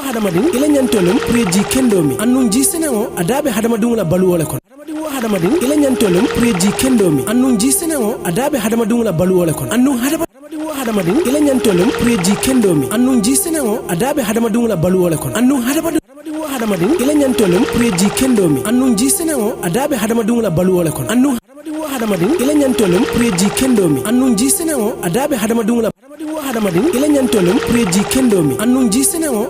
hadamadin ila nyantolum preji kendomi annun ji senengo adabe hadamadun la baluwole kon hadamadin ila nyantolum preji kendomi annun ji senengo adabe hadamadun la baluwole kon annun hadamadin ila nyantolum preji kendomi annun ji senengo adabe hadamadun la baluwole kon annun hadamadin ila nyantolum preji kendomi annun ji senengo adabe hadamadun la baluwole kon annun hadamadin ila nyantolum preji kendomi annun ji senengo adabe hadamadun la hadamadin ila nyantolum preji kendomi annun ji senengo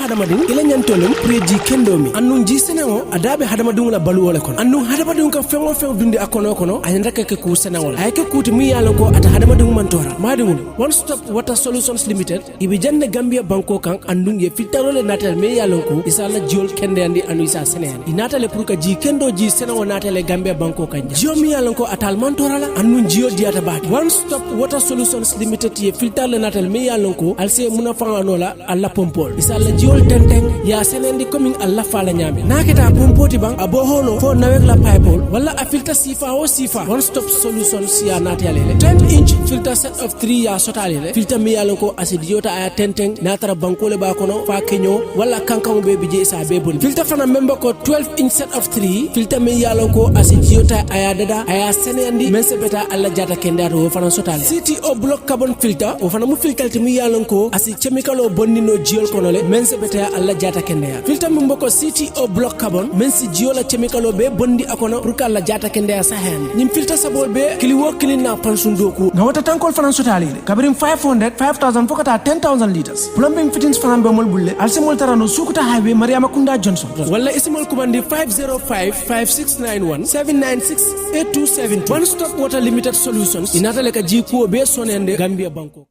hadamadin ila nyantolum preji kendomi annun ji senengo adabe hadamadun la baluwole kon annun hadamadun ka fengo fen dundi akono kono ayanda ke ku senengo ay ke kuti mi yalo ko ata hadamadun mantora madum one stop water solutions limited ibi jande gambia banko kan andun ye fitarole natal mi yalo ko isala jiol kende andi anu isa senen inatale pour ka ji kendo ji senengo natale gambia banko kan jio mi yalo ko atal mantora la annun jio diata baati one stop water solutions limited ye fitarole natal mi yalo ko alse muna fangano la alla pompol isala jiol tenteng ya senendi coming alla fala nyame naketa pompoti bang abo holo fo nawek la pipeol wala a filter sifa o sifa one stop solutions ya natalele 10-inch filter set of 3 ya sotalele filter mi yalo ko acidiota aya tenteng natara bankole ba kono fa kenyo wala kankan be bije sa be bon filter fana member ko 12-inch set of 3 filter mi yalo ko acidiota aya dada aya senendi mensebeta alla jata kendato fana sotale CTO block carbon filter o fana mu filter mi yalo ko asi chemical o bonnino jiol kono le mensebeta alla jata kendeya filter mum boko CTO block carbon mensi jiola chemical be bondi akono pour alla jata kendeya sahen nim filter sabol be kiliwo kilina pansundoku na wata tankol fanan sotali kabrim 500 5000 fokata 10000 liters plumbing fittings fanan be mol bulle alsemol tarano sukuta highway mariama kunda johnson wala ismol kubandi 505 5691 796 8272 one stop water limited solutions inatale ka jiko be sonende gambia banko.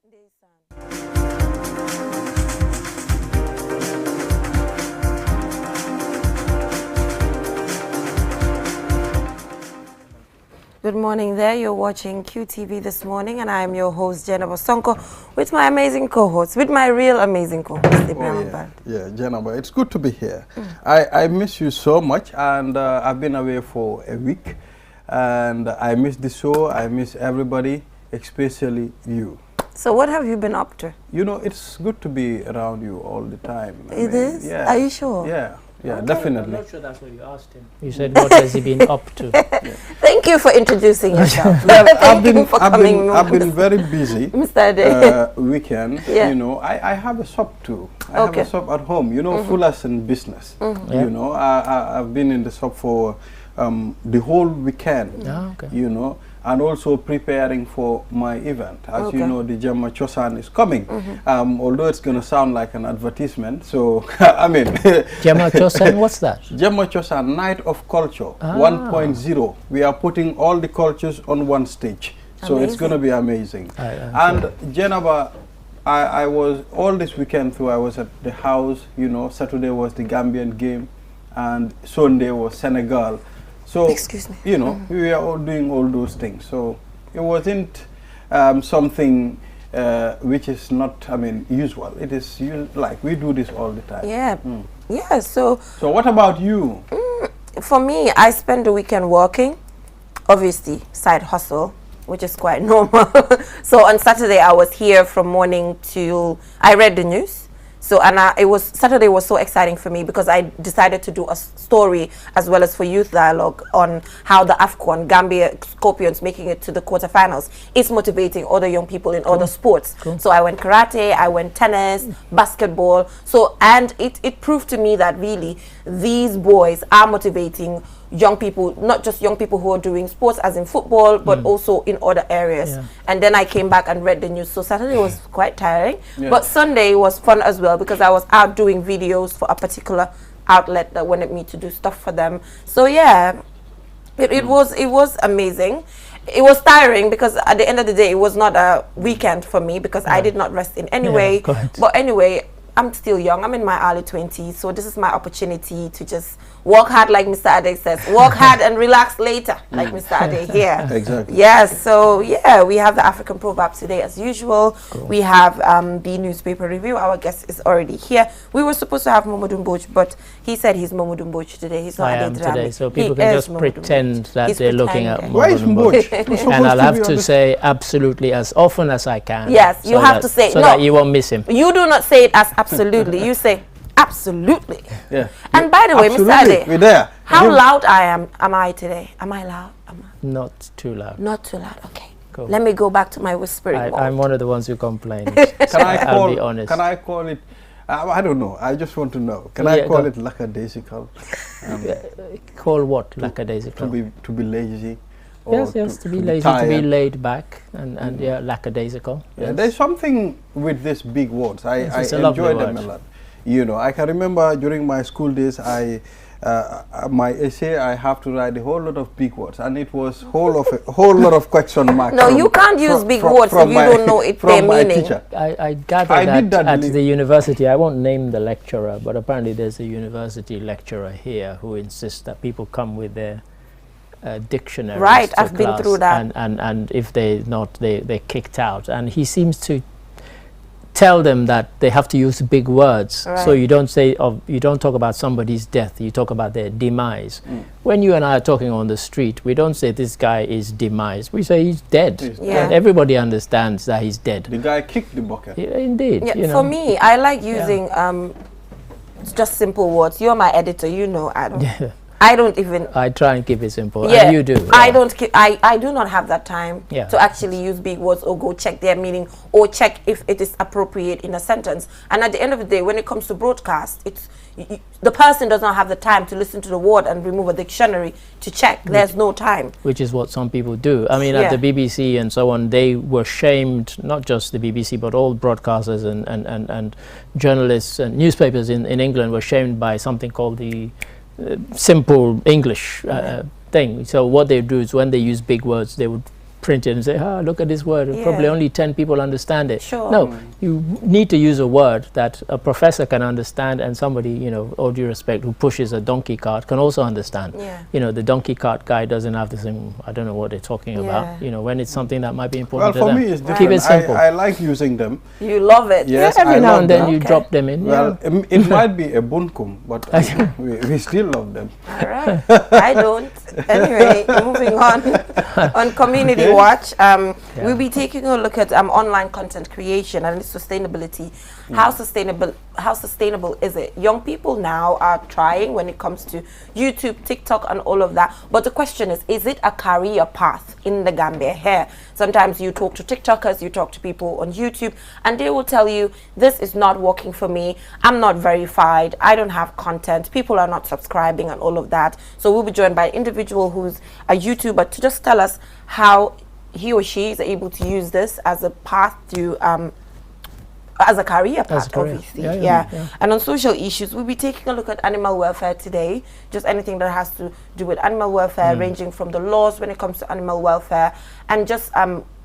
Good morning there. You're watching QTV this morning, and I am your host, Jennifer Sonko, with my amazing co-hosts, with my real amazing co-host, Ibrahim Band. Yeah, Jennifer, it's good to be here. I miss you so much, and I've been away for a week, and I miss the show, I miss everybody, especially you. So what have you been up to? You know, it's good to be around you all the time. It is? Yeah. Are you sure? Yeah. Yeah, okay. Definitely. I'm not sure that's what you asked him. You said, what has he been up to? Thank you for introducing yourself. Well, I've been very busy. Mr. Ade. Weekend. Yeah. You know, I have a shop too. I have a shop at home. You know, Fullerton business. You know, I've been in the shop for the whole weekend. You know, and also preparing for my event. As you know, the Gemma Chosan is coming. Although it's going to sound like an advertisement, so I mean, Gemma Chosan, what's that? Gemma Chosan, Night of Culture 1.0. We are putting all the cultures on one stage, so it's going to be amazing. And Geneva, I was all this weekend through. I was at the house. You know, Saturday was the Gambian game, and Sunday was Senegal. So, excuse me. You know, we are all doing all those things. So it wasn't something which is not, I mean, usual. It is like we do this all the time. Yeah. Yeah. So what about you? For me, I spend the weekend working. Obviously, side hustle, which is quite normal. So on Saturday, I was here from morning till I read the news. So, and Saturday was so exciting for me because I decided to do a story as well as for Youth Dialogue on how the AFCON Gambia Scorpions making it to the quarterfinals is motivating other young people in other sports. So I went karate, I went tennis, basketball. So, and it proved to me that really these boys are motivating young people, not just young people who are doing sports as in football, but also in other areas. And then I came back and read the news. So Saturday was quite tiring, but Sunday was fun as well because I was out doing videos for a particular outlet that wanted me to do stuff for them. So yeah, it was amazing. It was tiring because at the end of the day, it was not a weekend for me because I did not rest in any way. But anyway, I'm still young. I'm in my early 20s, so this is my opportunity to just work hard, like Mr. Ade says. Work hard and relax later, like Mr. Ade here. Exactly. Yes, so yeah, we have the African Proverb today as usual. We have the newspaper review. Our guest is already here. We were supposed to have Momodou Mbodj, but he said he's Momodou Mbodj today. He's not Ade Drame. Today, so people can just pretend that they're looking at Momodou Mbodj. And I'll have to say absolutely as often as I can. Yes, you have to say so that you won't miss him. You do not say it as absolutely. You say Absolutely. Yeah. And by the way, Mr. Ade, we're there. How loud am I today? Am I loud? Not too loud. Not too loud. Okay. Cool. Let me go back to my whispering mode. I'm one of the ones who complain. I'll be honest. Can I call it? I don't know. I just want to know. Can I call it lackadaisical? Call what lackadaisical? To be lazy. Yes, to be lazy, to be laid back, and yeah, lackadaisical. Yeah, yes. There's something with these big words. I enjoy them a lot. You know, I can remember during my school days, my essay, I have to write a whole lot of big words, and it was whole lot of question marks. No, you can't use big words if you don't know their meaning. Teacher. I gathered that at the university. I won't name the lecturer, but apparently there's a university lecturer here who insists that people come with their dictionaries. Right, I've been through that. And if they're not, they're kicked out. And he seems to tell them that they have to use big words. Right. So you don't talk about somebody's death, you talk about their demise. When you and I are talking on the street, we don't say this guy is demise, we say he's dead. And everybody understands that he's dead. The guy kicked the bucket. Yeah, indeed. Yeah, you know. For me, I like using just simple words. You're my editor, you know, I don't even. I try and keep it simple. Yeah, and you do. I don't. I do not have that time to actually use big words or go check their meaning or check if it is appropriate in a sentence. And at the end of the day, when it comes to broadcast, it's the person does not have the time to listen to the word and remove a dictionary to check. There's no time. Which is what some people do. I mean, at the BBC and so on, they were shamed, not just the BBC, but all broadcasters and journalists and newspapers in England were shamed by something called the simple English thing. So what they do is when they use big words, they would print it and say, look at this word, probably only 10 people understand it. Sure. No, you need to use a word that a professor can understand, and somebody, you know, all due respect, who pushes a donkey cart can also understand. You know, the donkey cart guy doesn't have the same, I don't know what they're talking about, you know, when it's something that might be important to them. Well, for me it's different. Keep it simple. I like using them. You love it. Yes, every now and then you drop them in. Well, it might be a bunkum, but we still love them. All right. I don't. Anyway, moving on Community Watch, we'll be taking a look at online content creation and sustainability. How sustainable is it? Young people now are trying when it comes to YouTube, TikTok, and all of that. But the question is it a career path in the Gambia here? Sometimes you talk to TikTokers, you talk to people on YouTube, and they will tell you, this is not working for me. I'm not verified. I don't have content. People are not subscribing and all of that. So we'll be joined by an individual who's a YouTuber to just tell us how he or she is able to use this as a path to as a career path, obviously. Yeah. And on social issues, we'll be taking a look at animal welfare today, just anything that has to do with animal welfare, ranging from the laws when it comes to animal welfare, and just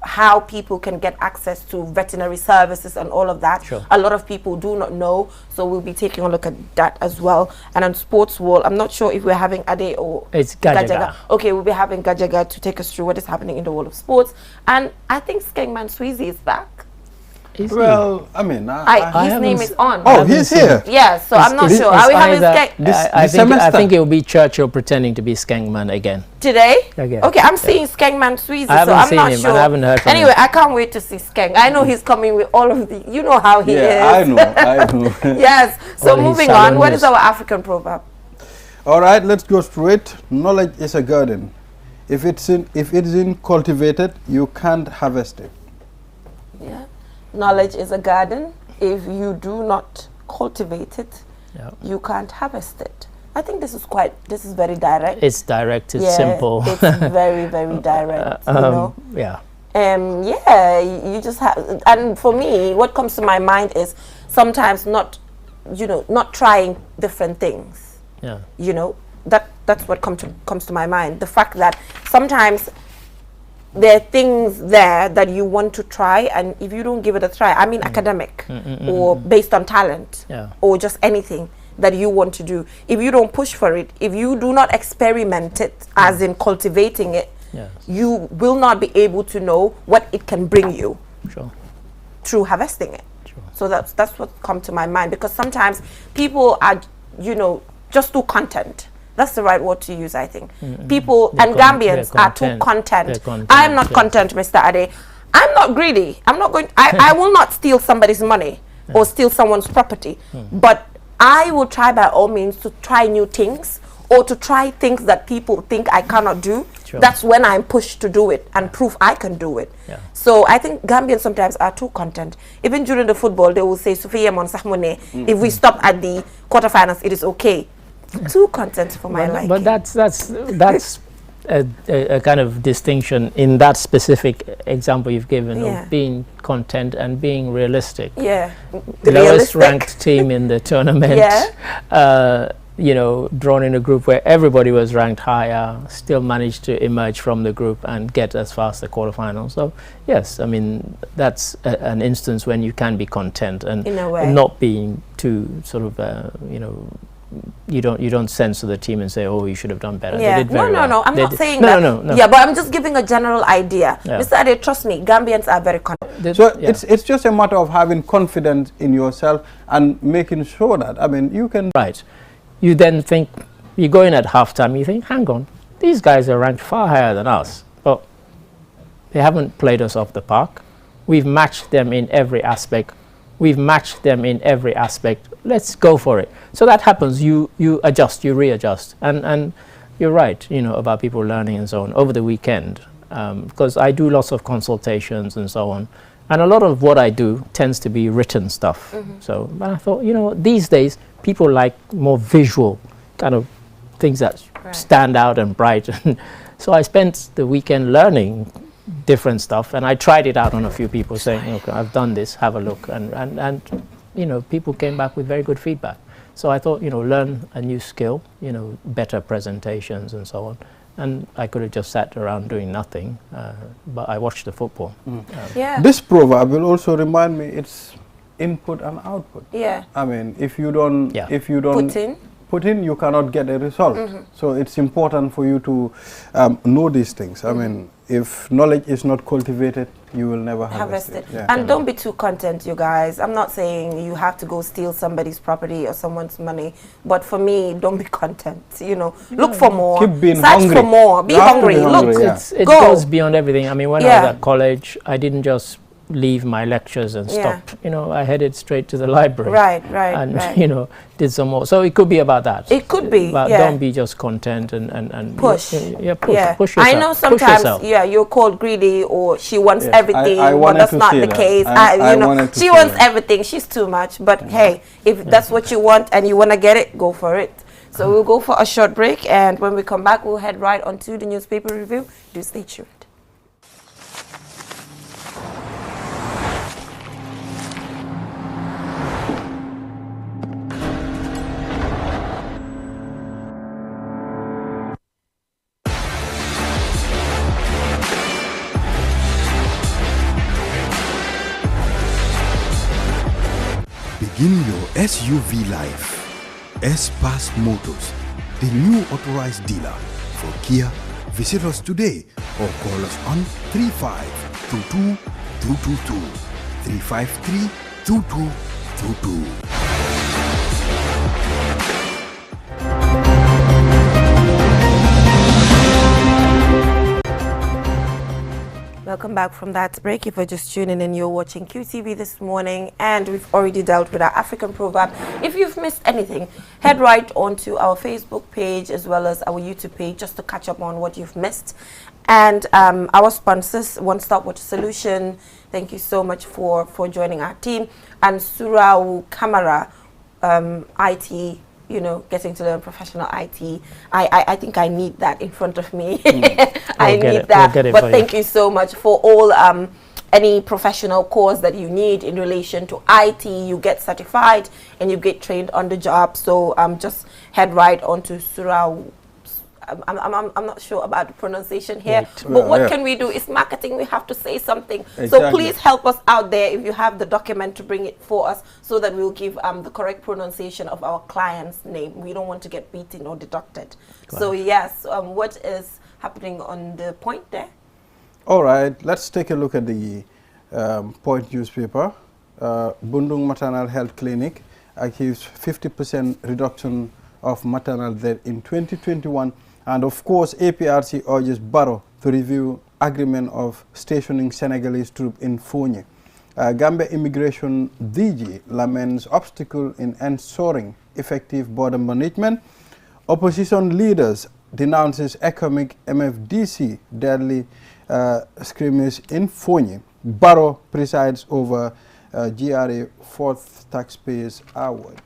how people can get access to veterinary services and all of that. A lot of people do not know, so we'll be taking a look at that as well. And on Sports World, I'm not sure if we're having Ade or it's Gajaga. Okay, we'll be having Gajaga to take us through what is happening in the world of sports. And I think Skengman Sweezy is back. Well, I mean, his name is on. Oh, he's here. Yeah, so I'm not sure. Are we having I think it will be Churchill pretending to be Skengman again. Today? Okay, I'm seeing Skengman Sweezy, so I'm not sure. I haven't heard from him. Anyway, I can't wait to see Skeng. I know he's coming with all of the, you know how he is. I know. Yes, so moving on, what is our African proverb? All right, let's go straight. Knowledge is a garden. If it isn't cultivated, you can't harvest it. Yeah. Knowledge is a garden. If you do not cultivate it, you can't harvest it. I think this is very direct. It's direct, it's simple. It's very, very direct, you know? You just have, and for me, what comes to my mind is sometimes not trying different things. You know, that's what comes to my mind. The fact that sometimes there are things there that you want to try, and if you don't give it a try, I mean academic or based on talent or just anything that you want to do, if you don't push for it, if you do not experiment it, as in cultivating it, you will not be able to know what it can bring you through harvesting it. So that's what comes to my mind, because sometimes people are, just do content. That's the right word to use, I think. People and Gambians are too content. I am not content, Mr. Ade. I'm not greedy. I'm not going. I will not steal somebody's money or steal someone's property. But I will try by all means to try new things or to try things that people think I cannot do. Sure. That's when I'm pushed to do it and prove I can do it. Yeah. So I think Gambians sometimes are too content. Even during the football, they will say, Sophia Mon Sahmone, if we stop at the quarterfinals, it is okay. Too content for my liking. But that's a kind of distinction in that specific example you've given of being content and being realistic. Yeah. The lowest ranked team in the tournament. You know, drawn in a group where everybody was ranked higher, still managed to emerge from the group and get as far as the quarterfinals. So yes, I mean, that's an instance when you can be content and not being too sort of, you know, you don't censor the team and say, oh, you should have done better. Yeah. They did very well. I'm not saying that. No. Yeah, but I'm just giving a general idea. Yeah. Mr. Ade, trust me, Gambians are very content. So it's just a matter of having confidence in yourself and making sure that, I mean, you can... Right. You then think, you go in at halftime, you think, hang on, these guys are ranked far higher than us, but they haven't played us off the park. We've matched them in every aspect. Let's go for it. So that happens. You adjust, you readjust. And you're right, you know, about people learning and so on over the weekend, because I do lots of consultations and so on. And a lot of what I do tends to be written stuff. So, but I thought, you know, these days, people like more visual kind of things that stand out and bright. So I spent the weekend learning different stuff, and I tried it out on a few people saying, okay, I've done this, have a look. And you know, people came back with very good feedback. So I thought, you know, learn a new skill, you know, better presentations and so on. And I could have just sat around doing nothing, but I watched the football. This proverb will also remind me it's input and output. Yeah. I mean, if you don't put in, you cannot get a result. So it's important for you to know these things. I mean, if knowledge is not cultivated, you will never harvest it. Yeah. And don't be too content, you guys. I'm not saying you have to go steal somebody's property or someone's money, but for me, don't be content. You know, look for more. Keep being Search hungry. for more. Be hungry. Hungry. Look, it goes beyond everything. I mean, when I was at college, I didn't just leave my lectures and stop. You know, I headed straight to the library. And you know, did some more. So it could be about that. It could be. But don't be just content and push. Push yourself. I know sometimes you're called greedy or she wants everything, but that's not the case. You know, she wants everything. She's too much. But hey, if that's what you want and you want to get it, go for it. So we'll go for a short break, and when we come back, we'll head right onto the newspaper review. Do stay tuned. Begin your SUV life. S-Pass Motors, the new authorized dealer for Kia. Visit us today or call us on 3522-222, 353-2222. Welcome back from that break. If you're just tuning in, you're watching QTV this morning, and we've already dealt with our African proverb. If you've missed anything, head right onto our Facebook page as well as our YouTube page just to catch up on what you've missed. And our sponsors, One Stop Water Solution, thank you so much for joining our team, and Surau Kamara, IT. You know, getting to learn professional IT. I think I need that in front of me. I need that. But thank you so much for all any professional course that you need in relation to IT. You get certified and you get trained on the job. So just head right onto Surau. I'm not sure about the pronunciation here, but what can we do? It's marketing. We have to say something. Exactly. So please help us out there if you have the document to bring it for us so that we'll give the correct pronunciation of our client's name. We don't want to get beaten or deducted. So yes, what is happening on the point there? All right, let's take a look at the Point newspaper. Bundung Maternal Health Clinic achieves 50% reduction of maternal death in 2021. And of course, APRC urges Barrow to review agreement of stationing Senegalese troops in Fonyi. Gambia Immigration DG laments obstacle in ensuring effective border management. Opposition leaders denounces economic MFDC deadly skirmish in Fonyi. Barrow presides over GRA 4th Taxpayers Award.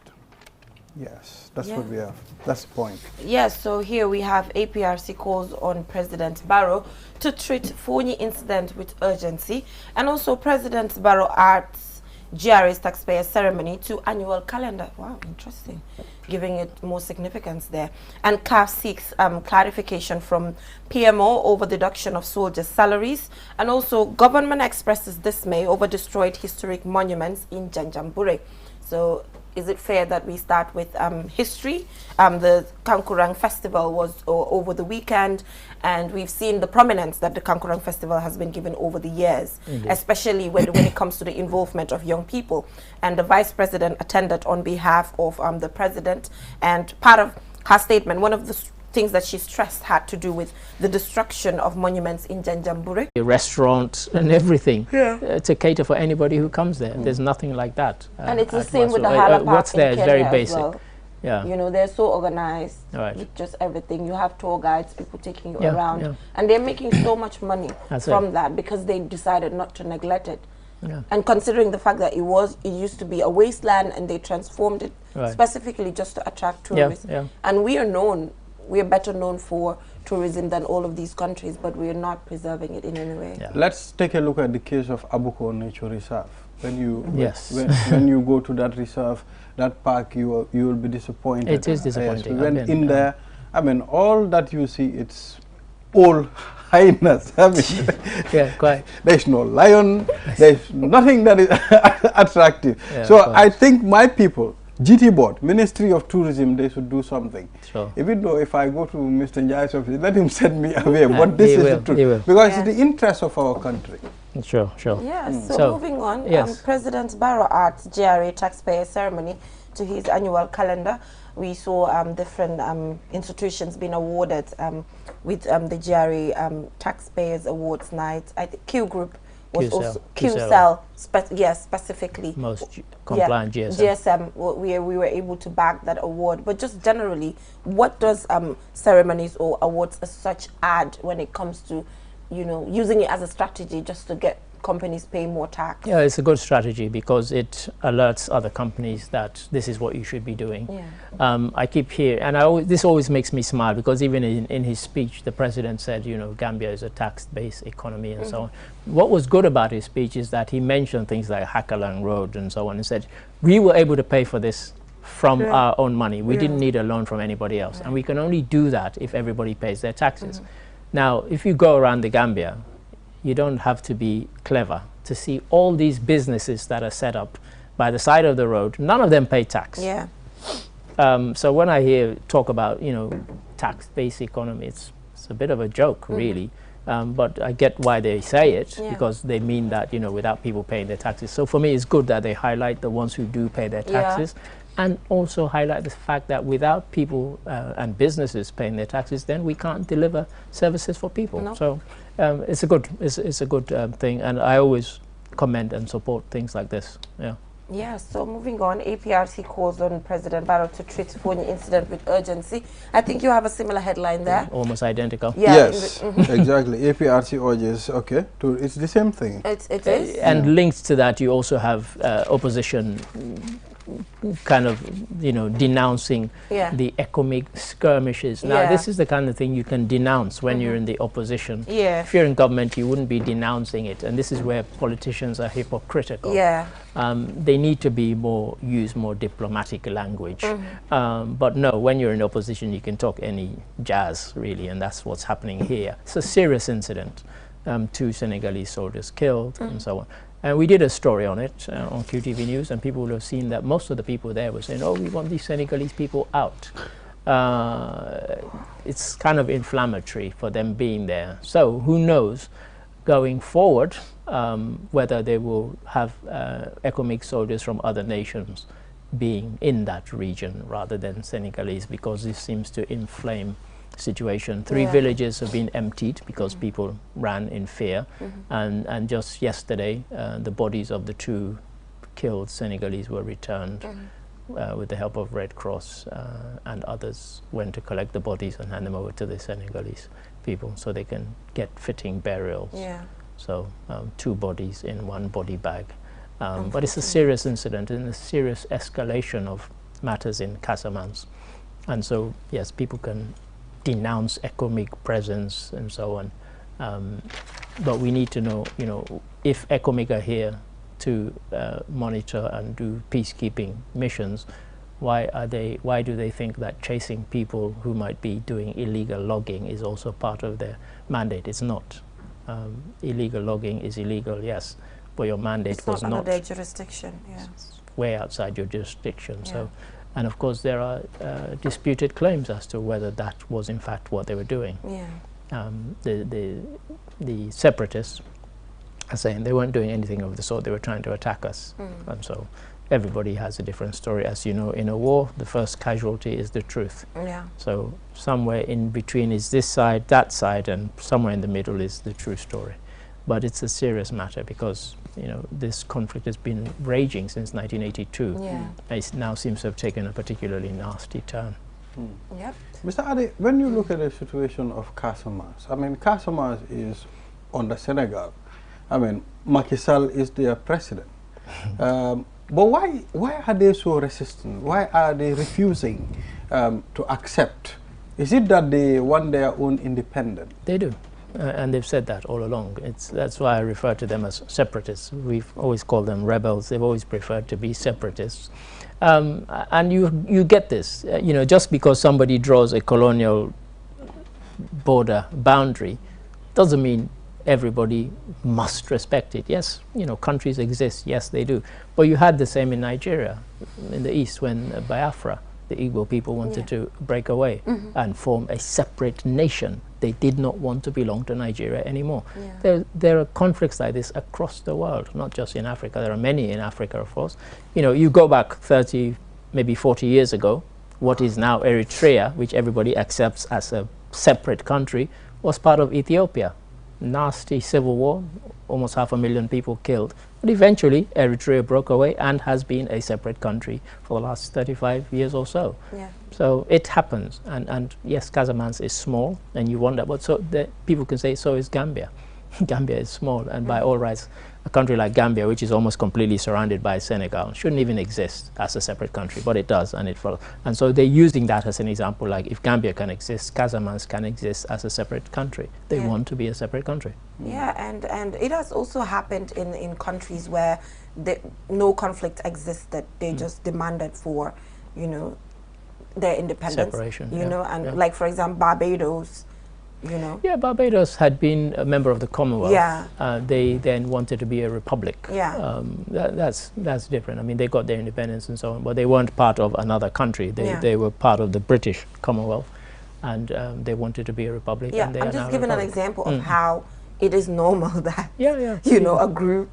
Yes, that's what we have. That's the point. Yes, so here we have APRC calls on President Barrow to treat Fonyi incident with urgency, and also President Barrow adds GRA's taxpayer ceremony to annual calendar. Wow, interesting. Giving it more significance there. And CAF seeks clarification from PMO over deduction of soldiers' salaries, and also government expresses dismay over destroyed historic monuments in Janjanbureh. So is it fair that we start with history? The Kankurang Festival was over the weekend, and we've seen the prominence that the Kankurang Festival has been given over the years, especially when it comes to the involvement of young people. And the Vice President attended on behalf of the President, and part of her statement, one of the things that she stressed had to do with the destruction of monuments in Janjanbureh. A restaurant and everything to cater for anybody who comes there. There's nothing like that. And it's the same with the Hala Park what's there in is very Kenya basic. Well. Yeah. You know, they're so organized with just everything. You have tour guides, people taking you around, and they're making so much money from that because they decided not to neglect it. And considering the fact that it used to be a wasteland, and they transformed it specifically just to attract tourists. And we are better known for tourism than all of these countries, but we are not preserving it in any way. Let's take a look at the case of Abuko Nature Reserve. When you when you go to that reserve, that park, you will be disappointed. It is disappointing. We went in there. I mean, all that you see, it's all highness. I mean, quite. There's no lion. There's nothing that is attractive. So I think my people, GT board, Ministry of Tourism, they should do something. Even though if I go to Mr. Njai's office, let him send me away. But this is the truth. Because it's the interest of our country. Sure. Yes, so moving on, President Barrow adds GRA taxpayer ceremony to his annual calendar. We saw different institutions being awarded with the GRA Taxpayers Awards night. I think Q Group was also QCell, specifically most compliant GSM. We were able to back that award. But just generally, what does ceremonies or awards as such add when it comes to, you know, using it as a strategy just to get companies pay more tax? Yeah, it's a good strategy because it alerts other companies that this is what you should be doing. I keep hearing, and this always makes me smile, because even in his speech, the president said, you know, Gambia is a tax-based economy and so on. What was good about his speech is that he mentioned things like Hakalang Road and so on, and said, we were able to pay for this from our own money. We didn't need a loan from anybody else. And we can only do that if everybody pays their taxes. Now, if you go around the Gambia, you don't have to be clever to see all these businesses that are set up by the side of the road. None of them pay tax. So when I hear talk about, you know, tax-based economy, it's a bit of a joke, really. But I get why they say it, because they mean that, you know, without people paying their taxes. So for me, it's good that they highlight the ones who do pay their taxes, and also highlight the fact that without people and businesses paying their taxes, then we can't deliver services for people. So it's a good thing, and I always commend and support things like this. So moving on, APRC calls on President Barrow to treat Fonyi incident with urgency. I think you have a similar headline there. Almost identical. Yes, exactly. APRC urges, it's the same thing. It is. And linked to that, you also have opposition kind of, you know, denouncing the economic skirmishes. Now, this is the kind of thing you can denounce when you're in the opposition. If you're in government, you wouldn't be denouncing it, and this is where politicians are hypocritical. They need to be use more diplomatic language. But no, when you're in opposition, you can talk any jazz, really, and that's what's happening here. It's a serious incident. 2 Senegalese soldiers killed and so on. And we did a story on it on QTV News, and people will have seen that most of the people there were saying, oh, we want these Senegalese people out. It's kind of inflammatory for them being there. So who knows, going forward, whether they will have economic soldiers from other nations being in that region rather than Senegalese, because this seems to inflame situation. 3 villages have been emptied because people ran in fear, and just yesterday the bodies of the 2 killed Senegalese were returned with the help of Red Cross, and others went to collect the bodies and hand them over to the Senegalese people so they can get fitting burials. So 2 bodies in 1 body bag. But it's a serious incident and a serious escalation of matters in Casamance. And so, yes, people can denounce ECOMIG presence and so on. But we need to know, you know, if ECOMIG are here to monitor and do peacekeeping missions, why do they think that chasing people who might be doing illegal logging is also part of their mandate? It's not. Illegal logging is illegal, yes, but your mandate was not under their jurisdiction. Way outside your jurisdiction. So, and of course there are disputed claims as to whether that was in fact what they were doing. The separatists are saying they weren't doing anything of the sort. They were trying to attack us, and so everybody has a different story. As you know, in a war, the first casualty is the truth. So somewhere in between is this side, that side, and somewhere in the middle is the true story. But it's a serious matter because, you know, this conflict has been raging since 1982. It now seems to have taken a particularly nasty turn. Mr. Ade, when you look at the situation of Casamance, I mean, Casamance is under Senegal. I mean, Macky Sall is their president. But why are they so resistant? Why are they refusing to accept? Is it that they want their own independence? They do. And they've said that all along. That's why I refer to them as separatists. We've always called them rebels. They've always preferred to be separatists. And you get this, you know, just because somebody draws a colonial border boundary doesn't mean everybody must respect it. Yes, you know, countries exist. Yes, they do. But you had the same in Nigeria, in the east, when Biafra, the Igbo people, wanted to break away and form a separate nation. They did not want to belong to Nigeria anymore. There are conflicts like this across the world, not just in Africa. There are many in Africa, of course. You know, you go back 30, maybe 40 years ago, what is now Eritrea, which everybody accepts as a separate country, was part of Ethiopia. Nasty civil war, almost 500,000 people killed. But eventually, Eritrea broke away and has been a separate country for the last 35 years or so. So it happens. And yes, Casamance is small, and you wonder, but so people can say, so is Gambia. Gambia is small, and by all rights, a country like Gambia, which is almost completely surrounded by Senegal, shouldn't even exist as a separate country, but it does, and it follows. And so they're using that as an example, like if Gambia can exist, Casamance can exist as a separate country. They want to be a separate country. And it has also happened in countries where no conflict existed. They just demanded for, you know, their independence. Separation, you know, and like, for example, Barbados, you know. Yeah, Barbados had been a member of the Commonwealth. They then wanted to be a republic. That's different. I mean, they got their independence and so on, but they weren't part of another country. They were part of the British Commonwealth, and they wanted to be a republic. And they I'm just giving an example of how it is normal that you know, a group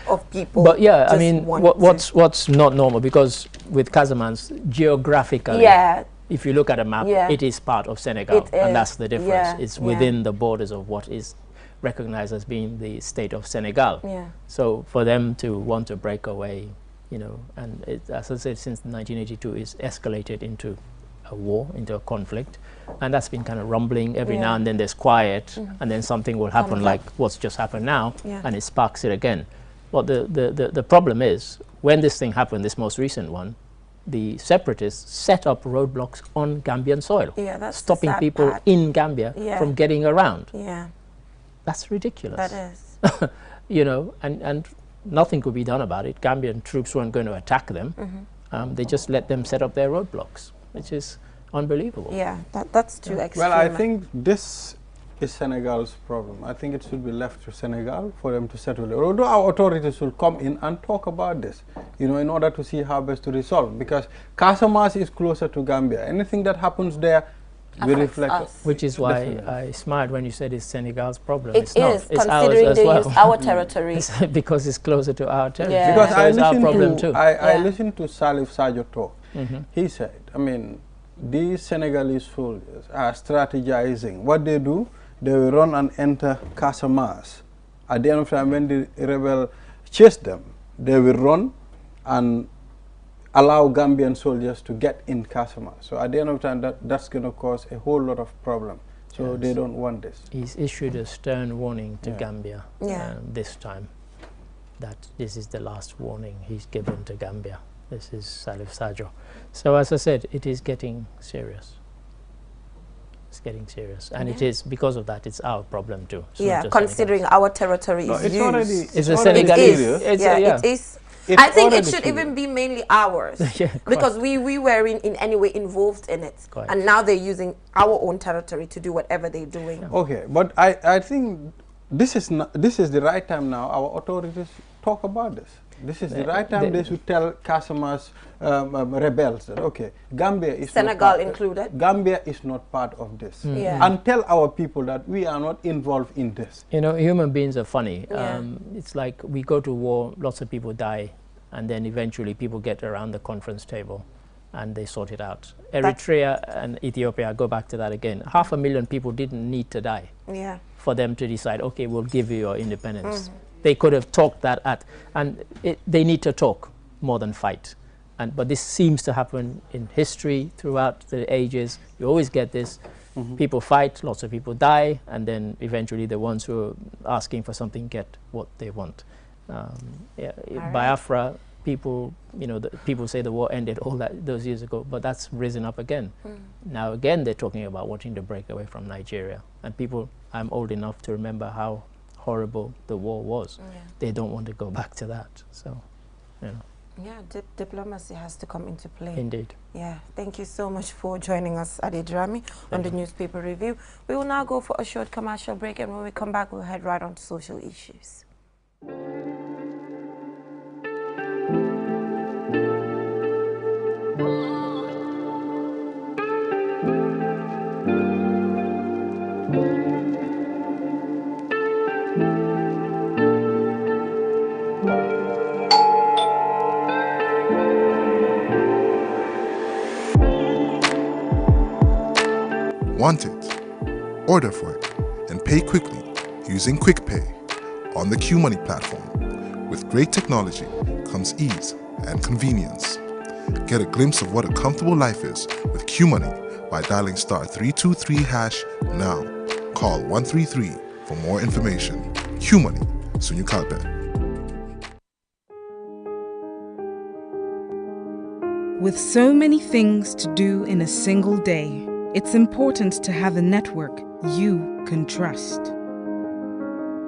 of people. But yeah, I mean, what's not normal, because with Casamance geographically, if you look at a map, it is part of Senegal, and that's the difference. It's within the borders of what is recognized as being the state of Senegal. So for them to want to break away, you know, and as I said, since 1982, it's escalated into a war, into a conflict, and that's been kind of rumbling. Every now and then there's quiet, and then something will happen like what's just happened now, and it sparks it again. But the problem is, when this thing happened, this most recent one, the separatists set up roadblocks on Gambian soil, stopping people in Gambia from getting around. That's ridiculous. That is. You know, and nothing could be done about it. Gambian troops weren't going to attack them. They just let them set up their roadblocks, which is unbelievable. That's too extreme. Well, I think this is Senegal's problem. I think it should be left to Senegal for them to settle it. Although our authorities should come in and talk about this, you know, in order to see how best to resolve. Because Casamance is closer to Gambia. Anything that happens there will reflect us. Which is why I smiled when you said it's Senegal's problem. It's not. It's considering they use our territory. Because it's closer to our territory. Because so I listened to Salif Sadio talk. He said, I mean, these Senegalese soldiers are strategizing. What they do, they will run and enter Casamance. At the end of time, when the rebel chase them, they will run and allow Gambian soldiers to get in Casamance. So at the end of time, that's going to cause a whole lot of problem. So yes, they don't want this. He's issued a stern warning to Gambia this time, that this is the last warning he's given to Gambia. This is Salif Sadio. So as I said, it is getting serious. It's getting serious, and it is, because of that, it's our problem too. It's considering our territory is it's used. Already, it's a Senegalese. It is. I think it should even be mainly ours, because we were in any way involved in it, and now they're using our own territory to do whatever they're doing. Okay, but I think this is the right time now. Our authorities talk about this. This is the right time they should tell Casamance rebels that, okay, Gambia is Senegal included. Gambia is not part of this. And tell our people that we are not involved in this. You know, human beings are funny. It's like we go to war, lots of people die, and then eventually people get around the conference table and they sort it out. Eritrea and Ethiopia, go back to that again. 500,000 people didn't need to die for them to decide, okay, we'll give you your independence. They could have talked that at, and they need to talk more than fight. But this seems to happen in history throughout the ages. You always get this. People fight, lots of people die, and then eventually the ones who are asking for something get what they want. Biafra, people, you know, people say the war ended all those years ago, but that's risen up again. Now again, they're talking about wanting to break away from Nigeria. And people, I'm old enough to remember how horrible the war was. They don't want to go back to that. So, you know. Yeah, diplomacy has to come into play. Indeed. Yeah, thank you so much for joining us, Adedrami, on the newspaper review. We will now go for a short commercial break, and when we come back, we'll head right on to social issues. Want it? Order for it and pay quickly using QuickPay on the QMoney platform. With great technology comes ease and convenience. Get a glimpse of what a comfortable life is with QMoney by dialing *323# now. Call 133 for more information. QMoney, Sunyu Kalpe. With so many things to do in a single day, it's important to have a network you can trust.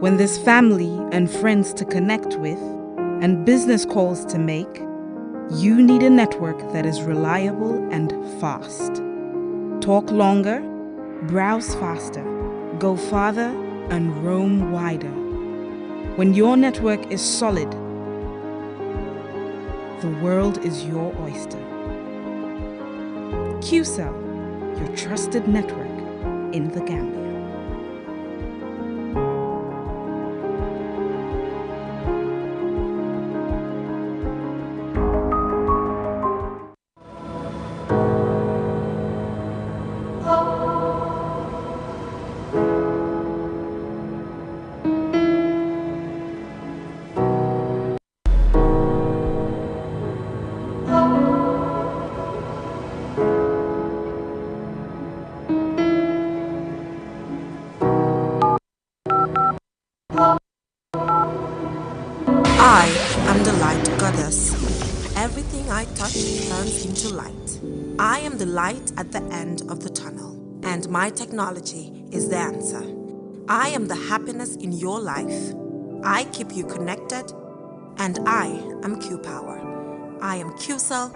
When there's family and friends to connect with and business calls to make, you need a network that is reliable and fast. Talk longer, browse faster, go farther, and roam wider. When your network is solid, the world is your oyster. QCell, your trusted network in the Gambia. Everything I touch turns into light. I am the light at the end of the tunnel, and my technology is the answer. I am the happiness in your life. I keep you connected, and I am QPower. I am QCell.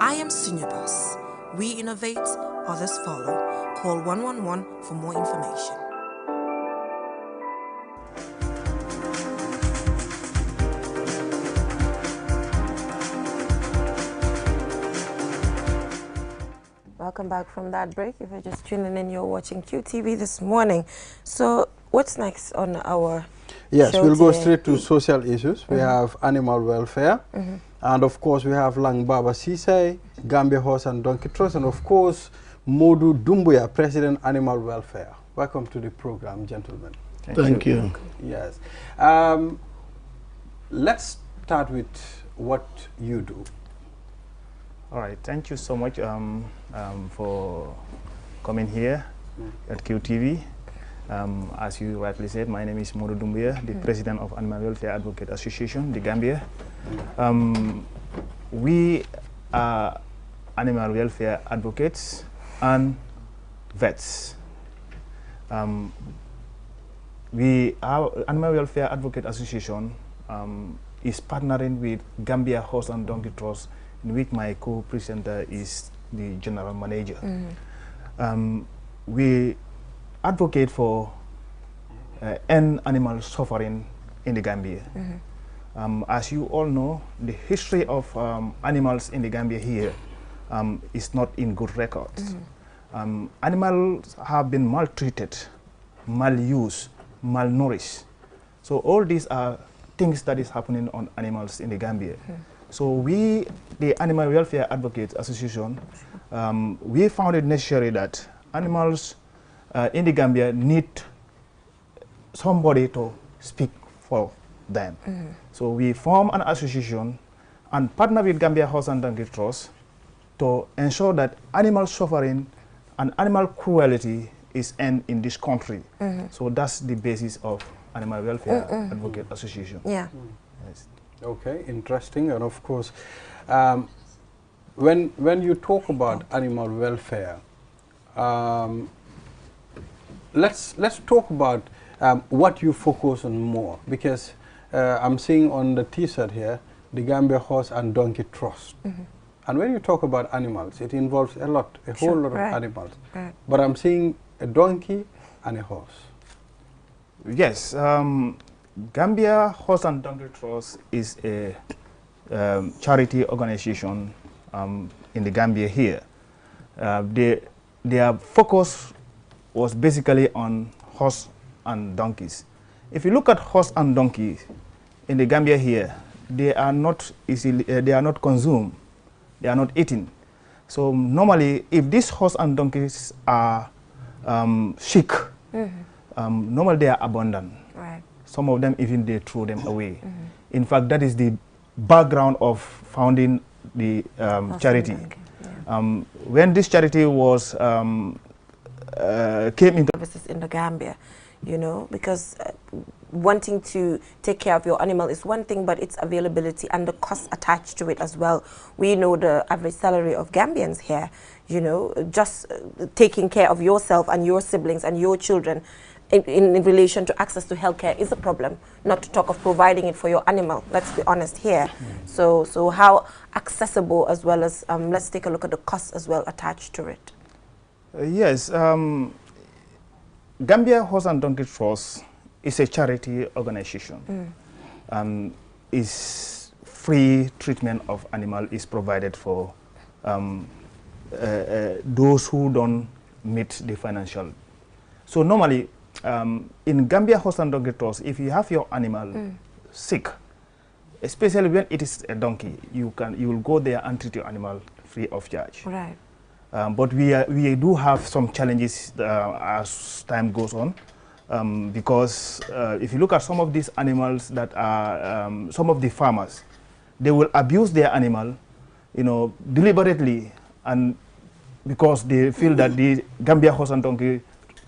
I am Sunyabus. We innovate, others follow. Call 111 for more information. Welcome back from that break. If you're just tuning in, you're watching QTV this morning. So what's next on our Yes, we'll go straight to social issues. We have animal welfare. And of course, we have Lang Baba Sisay, Gambia Horse and Donkey Trust, and of course, Modu Dumbuya, President Animal Welfare. Welcome to the program, gentlemen. Thank you. Yes. Let's start with what you do. All right. Thank you so much for coming here at QTV. As you rightly said, my name is Modu Dumbuya, the President of Animal Welfare Advocate Association, the Gambia. We are animal welfare advocates and vets. Our Animal Welfare Advocate Association is partnering with Gambia Horse and Donkey Trust, in which my co-presenter is the general manager. We advocate for end animal suffering in the Gambia. As you all know, the history of animals in the Gambia here is not in good records. Animals have been maltreated, malused, malnourished. So all these are things that is happening on animals in the Gambia. So we, the Animal Welfare Advocates Association, we found it necessary that animals in the Gambia need somebody to speak for them. So we form an association and partner with Gambia Horse and Donkey Trust to ensure that animal suffering and animal cruelty is end in this country. So that's the basis of Animal Welfare Advocate Association. Yeah. Yes. Okay, interesting. And of course, when you talk about animal welfare, let's talk about what you focus on more, because I'm seeing on the T-shirt here, the Gambia Horse and Donkey Trust. And when you talk about animals, it involves a lot, a whole lot of animals. But I'm seeing a donkey and a horse. Yes, Gambia Horse and Donkey Trust is a charity organization in the Gambia here. Their focus was basically on horse and donkeys. If you look at horse and donkeys in the Gambia here, they are not easily, they are not consumed, they are not eaten. So normally, if these horse and donkeys are sick, normally they are abandoned. Some of them even they throw them away. In fact, that is the background of founding the charity. When this charity was came into services in the Gambia, you know, because wanting to take care of your animal is one thing, but its availability and the cost attached to it as well. We know the average salary of Gambians here, you know, just taking care of yourself and your siblings and your children in relation to access to healthcare is a problem, not to talk of providing it for your animal. Let's be honest here. So how accessible, as well as, let's take a look at the costs as well attached to it. Yes, Gambia Horse and Donkey Trust is a charity organization. Is free treatment of animal is provided for those who don't meet the financial. So normally, in Gambia Horse and Donkey Trust, if you have your animal sick, especially when it is a donkey, you will go there and treat your animal free of charge. Right. But we do have some challenges as time goes on, because if you look at some of these animals that are, some of the farmers, they will abuse their animal, you know, deliberately, and because they feel that the Gambia Horse and Donkey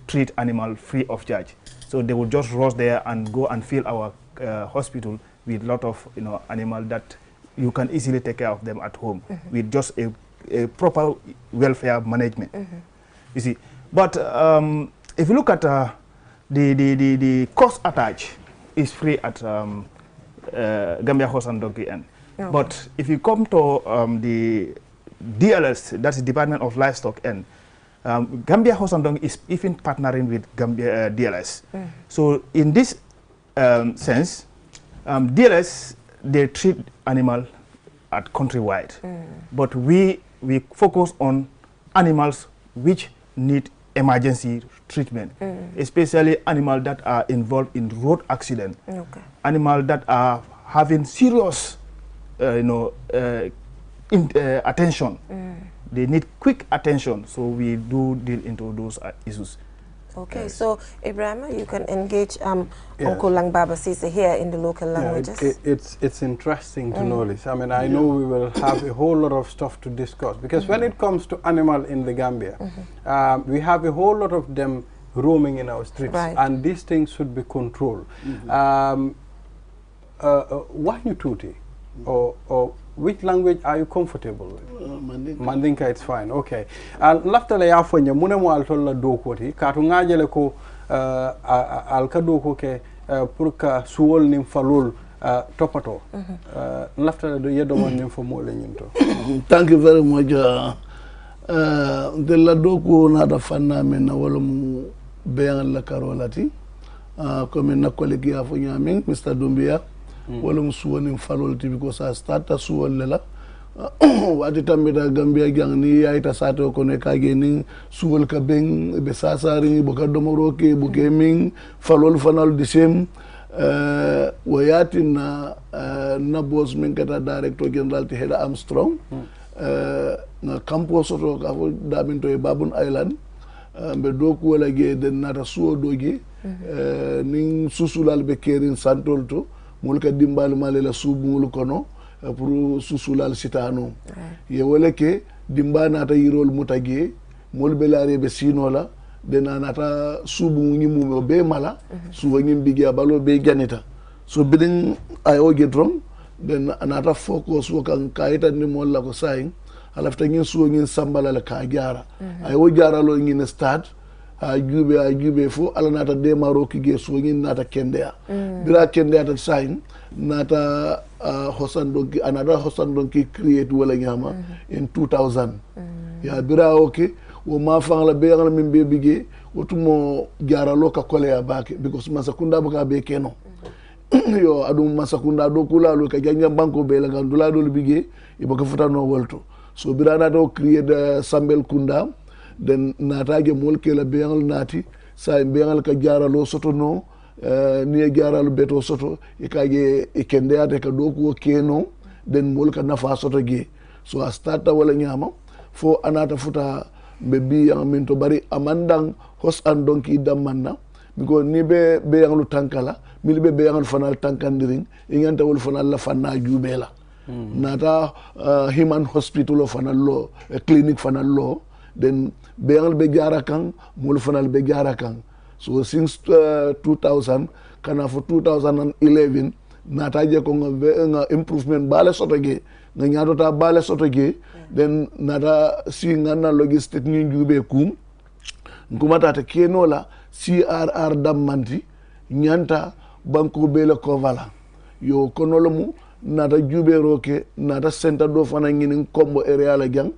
treat animal free of charge. So they will just rush there and go and fill our hospital with a lot of, you know, animal that you can easily take care of them at home with just a proper welfare management. You see, but if you look at the cost attached is free at Gambia Horse and Donkey end. But if you come to the DLS, that's the Department of Livestock end, Gambia Horse and Donkey is even partnering with Gambia DLS. So in this sense, DLS, they treat animal at countrywide, but we focus on animals which need emergency treatment, especially animals that are involved in road accident, animals that are having serious, attention. They need quick attention, so we do deal into those issues. Okay, so Ibrahim, you can engage Uncle Langbaba Sise here in the local languages. It's interesting to know this. I mean, I know we will have a whole lot of stuff to discuss because when it comes to animal in the Gambia, we have a whole lot of them roaming in our streets, and these things should be controlled. What you tuti or which language are you comfortable with? Mandinka, it's fine. Okay. Lafta la yafonya mune mo altolla dokoti katu ngajele ko alka doko ke pour ka suwol nim falol topato. Lafta la yedo mon nim fo mo le nyinto. Thank you very much. De la doko na da fanna men wala mu beyan la karolati. Comme na collègue yafonya min Mr. Dumbia. Wala musuwani falol ti because I start suwal lela wati tambita Gambia gang ni yaita sato ko ne kage ni suwal ka beng be sasari boka domoro ke buke min falol fanal the same wayati na boss min kata director general ti Heda Armstrong na campus to ka fo daminto e Babun Island be doku wala ge den nata suwo dogi nin susulal be kerin santol to mulka dimbal malela subul kono pour susulal sitano ye wala ke dimba nata yirol mutage mol belare be sinola de nanata subu nyimu be mala suwa nyim bigia balo be janita so bidin ay o gedrom den anata focus wakan kaita ni mol la ko sayin alafta ngin suwa ngin sambala la ka jara ay o jara lo ngin start a jube fo ala nata de maroki ge so ngin nata kendea bira kendea ta sign nata hosan donki another hosan donki create wala nyama in 2000 ya bira okay wo ma fang la be ngala min be bige wotumo jaralo ka kole ya bake because masakunda baka be keno yo adum masakunda do kula lo ka janya banko be la gandula do bige ibaka futano wolto so bira nata create sambel kunda den natage molke la beyangal nati sa beyangal ka jaralo soto no ni jaralo beto soto e kage e kende ate ka doku keno den molka nafa soto ge so a starta wala nyama fo anata futa be bi yang minto bari amandang hos andonki damanna because ni be beyangalu tankala mil be beyangal fanal tankandiring e nganta wol fanal la fanna jubela nata human hospital fanal lo clinic fanal lo then beyangal be jara kan mul fanal be jara kan so since 2000 kana for 2011 nataje ko nga improvement bale sotoge nga nyadota bale sotoge then nata si ngana logistic ni jube kum ngumata ta kenola CRR dammanti nyanta banko bele kovala yo konolomu nata jube roke nata center do fana ngini kombo area la gang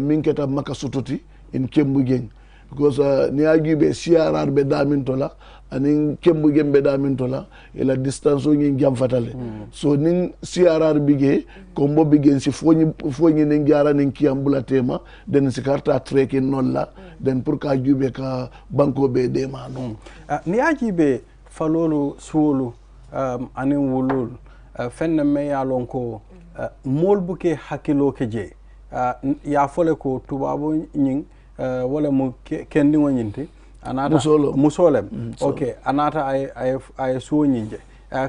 min keta maka sutoti in kembu geng because ni agibe CRR be damintola anin kembu gem be damintola ila distance o ngi jam fatale so nin CRR bige kombo bige si foñi nin jara nin kiambula tema den si karta trekking nolla den pour ka jube ka banko be de ma non ni agibe falolu suwolu anin wulul fenne me yalon ko mol buke hakilo ke je ya fole ko tubabo nying wala mu kendi wonyinti anata musolem okay anata ay suwo nyinje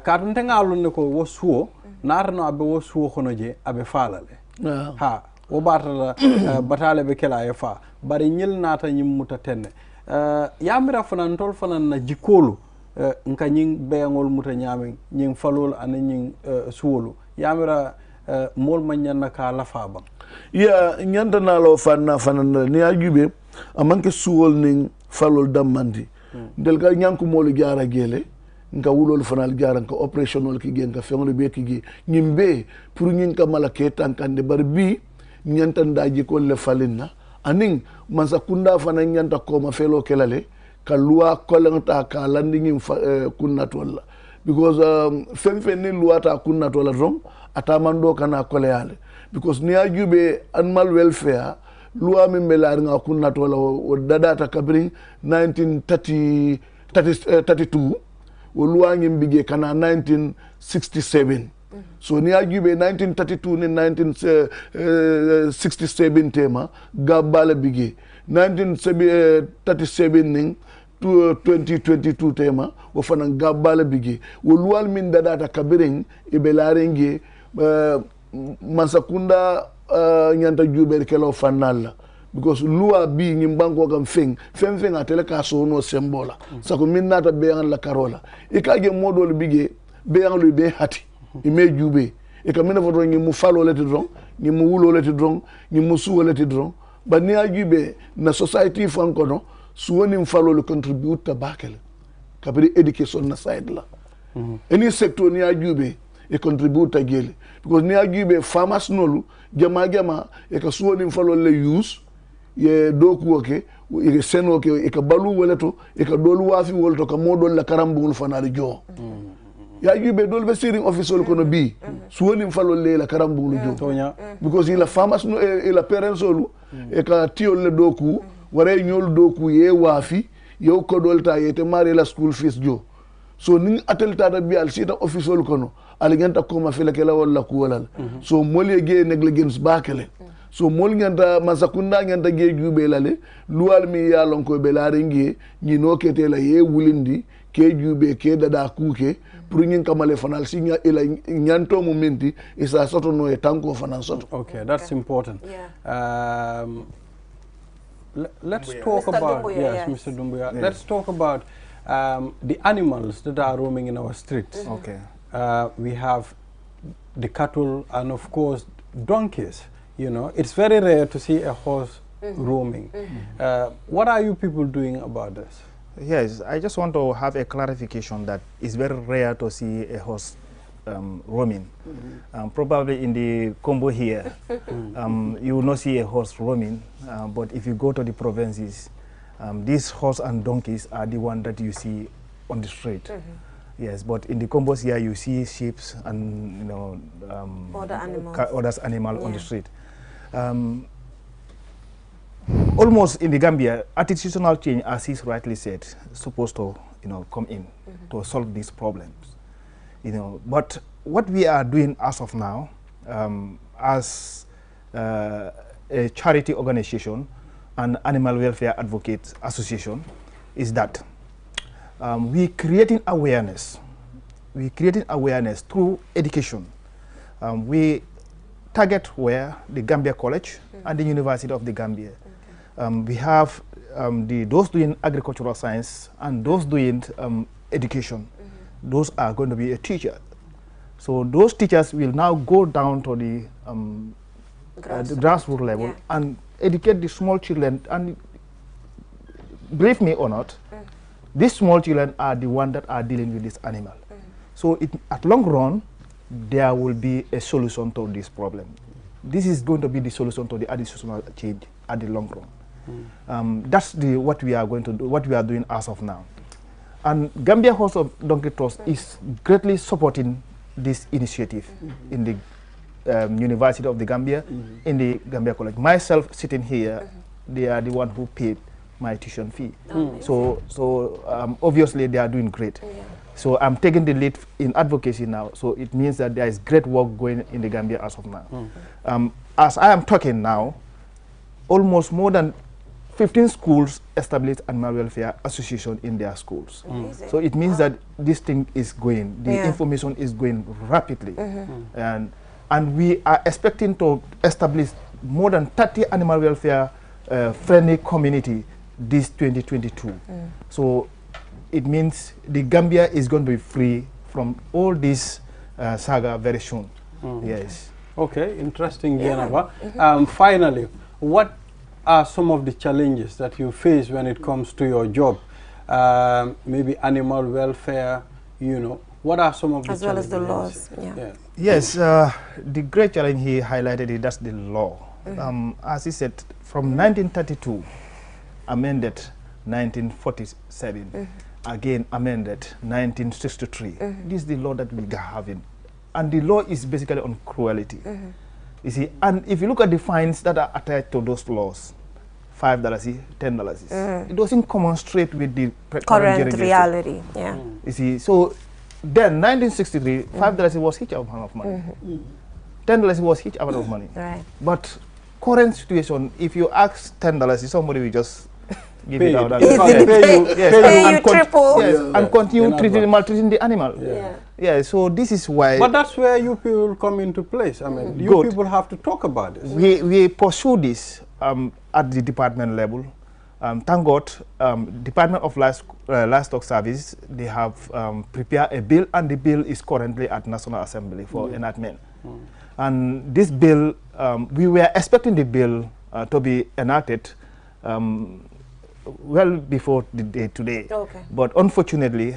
kadun tengalu ne ko wo suwo narno abe wo suwo kono je abe falale ha wo batala batale be kala ay fa bari nyil nata nyimmuta tenne yamira fanan tol fanan na jikolu nka nying beyangol muta nyame nying falol an nying suwolu yamira mol manyanna ka lafa bang ya nyanda nalo fanana ni ajube amanke suwol ning falol damandi del ga nyanku molu jara gele nka wulol fanal jara nka operational ki gen ka fengol be ki gi nyimbe pour nyin ka malake tankande bar bi nyanta ndaji ko le falinna aning masakunda fana nyanta ko ma felo kelale ka loi kolanta ka landing kunna tolla because fen ni loi ta kunna tolla rom atamando kana koleyale because ni ajube animal welfare loi min be laari nga kunna to la o dadata kabring 1932 o loi ngim bige kana 1967 so ni ajube 1932 ni 1967 tema gabbala bige 1937 ning 2022 tema wo fana gabbala bige wo luwal min dadata kabiring ibe larengi Mansakunda nyanta juber kelo fanalla because luwa bi ngi banko kam feng atele ka so no sembola sako min nata be an la karola e ka ge modol bige be an lu be hati e me jube e ka mina foto ngi mu falo leti dron ngi mu wulo leti dron ngi mu suwo leti dron ba ni ajube na society fanko no suwoni mfalo le contribute tabakel kabiri education na side la any sector ni ajube e contribute agele because ni ajube farmers nolu jama e ka suwoni mfalo le use ye doku oke e seno ke e ka balu weleto e ka dolu wafi wolto ka modol la karambul fanali jo ya jube dol be steering officer ko no bi suwoni mfalo le la karambul jo because ila farmers no e la parents olu e ka tiol le doku ware ñol doku ye wafi yow ko dolta yete mari la school fees jo so ni atelta da bi al sita official kono al ganta ko ma fele kala wala ko wala so moli ge negligence bakele so mol ganta Mansakunda ganta ge jube lale luwal mi ya lon ko be la rengi ni no kete la ye wulindi ke jube ke dada kuke pour ñin kamale fanal si nya ila nyanto momenti isa soto no e tanko fanal soto. Okay, that's important. Let's talk about Mr. Dumbuya. Yes. Let's talk about the animals that are roaming in our streets. Okay. We have the cattle and of course donkeys. You know, it's very rare to see a horse roaming. What are you people doing about this? Yes, I just want to have a clarification that it's very rare to see a horse roaming. Probably in the Combo here, you will not see a horse roaming, but if you go to the provinces, these horse and donkeys are the one that you see on the street. Yes, but in the Combos here, you see sheep and other animals on the street. Almost in the Gambia, institutional change, as he's rightly said, supposed to come in to solve these problems. But what we are doing as of now, as a charity organization and animal welfare advocate association, is that we creating awareness. We creating awareness through education. We target where the Gambia College and the University of the Gambia. We have those doing agricultural science and those doing education. Those are going to be a teacher. So those teachers will now go down to the grassroots level and educate the small children. And believe me or not, these small children are the ones that are dealing with this animal. So at long run, there will be a solution to this problem. This is going to be the solution to the additional change at the long run. That's what we are going to do, what we are doing as of now. And Gambia Horse of Donkey Trust is greatly supporting this initiative in the University of the Gambia, in the Gambia College. Myself sitting here, they are the one who paid my tuition fee. So obviously they are doing great. So I'm taking the lead in advocacy now. So it means that there is great work going in the Gambia as of now. As I am talking now, almost more than 15 schools established animal welfare association in their schools. So it means that this thing is going, the information is going rapidly. And we are expecting to establish more than 30 animal welfare friendly community this 2022. So it means the Gambia is going to be free from all this saga very soon. Yes. Okay, interesting, Geneva. Finally, what are some of the challenges that you face when it comes to your job? Maybe animal welfare, what are some of the challenges? As well as the laws, Yes, the great challenge he highlighted, that's the law. As he said, from 1932, amended 1947, again amended 1963. This is the law that we are having. And the law is basically on cruelty. You see, and if you look at the fines that are attached to those laws, $5, $10, it doesn't come on straight with the current reality. Yeah. You see, so then 1963, $5 was huge amount of money. $10 was huge amount of money. Right. But current situation, if you ask $10, somebody will just give it out. Pay you triple. And continue maltreating the animal. Yeah, so this is why. But that's where you people come into place. I mean, you people have to talk about this. We pursue this at the department level. Thank God, Department of Livestock Service, they have prepared a bill, and the bill is currently at National Assembly for enactment. And this bill, we were expecting the bill to be enacted well before the day today. Okay. But unfortunately,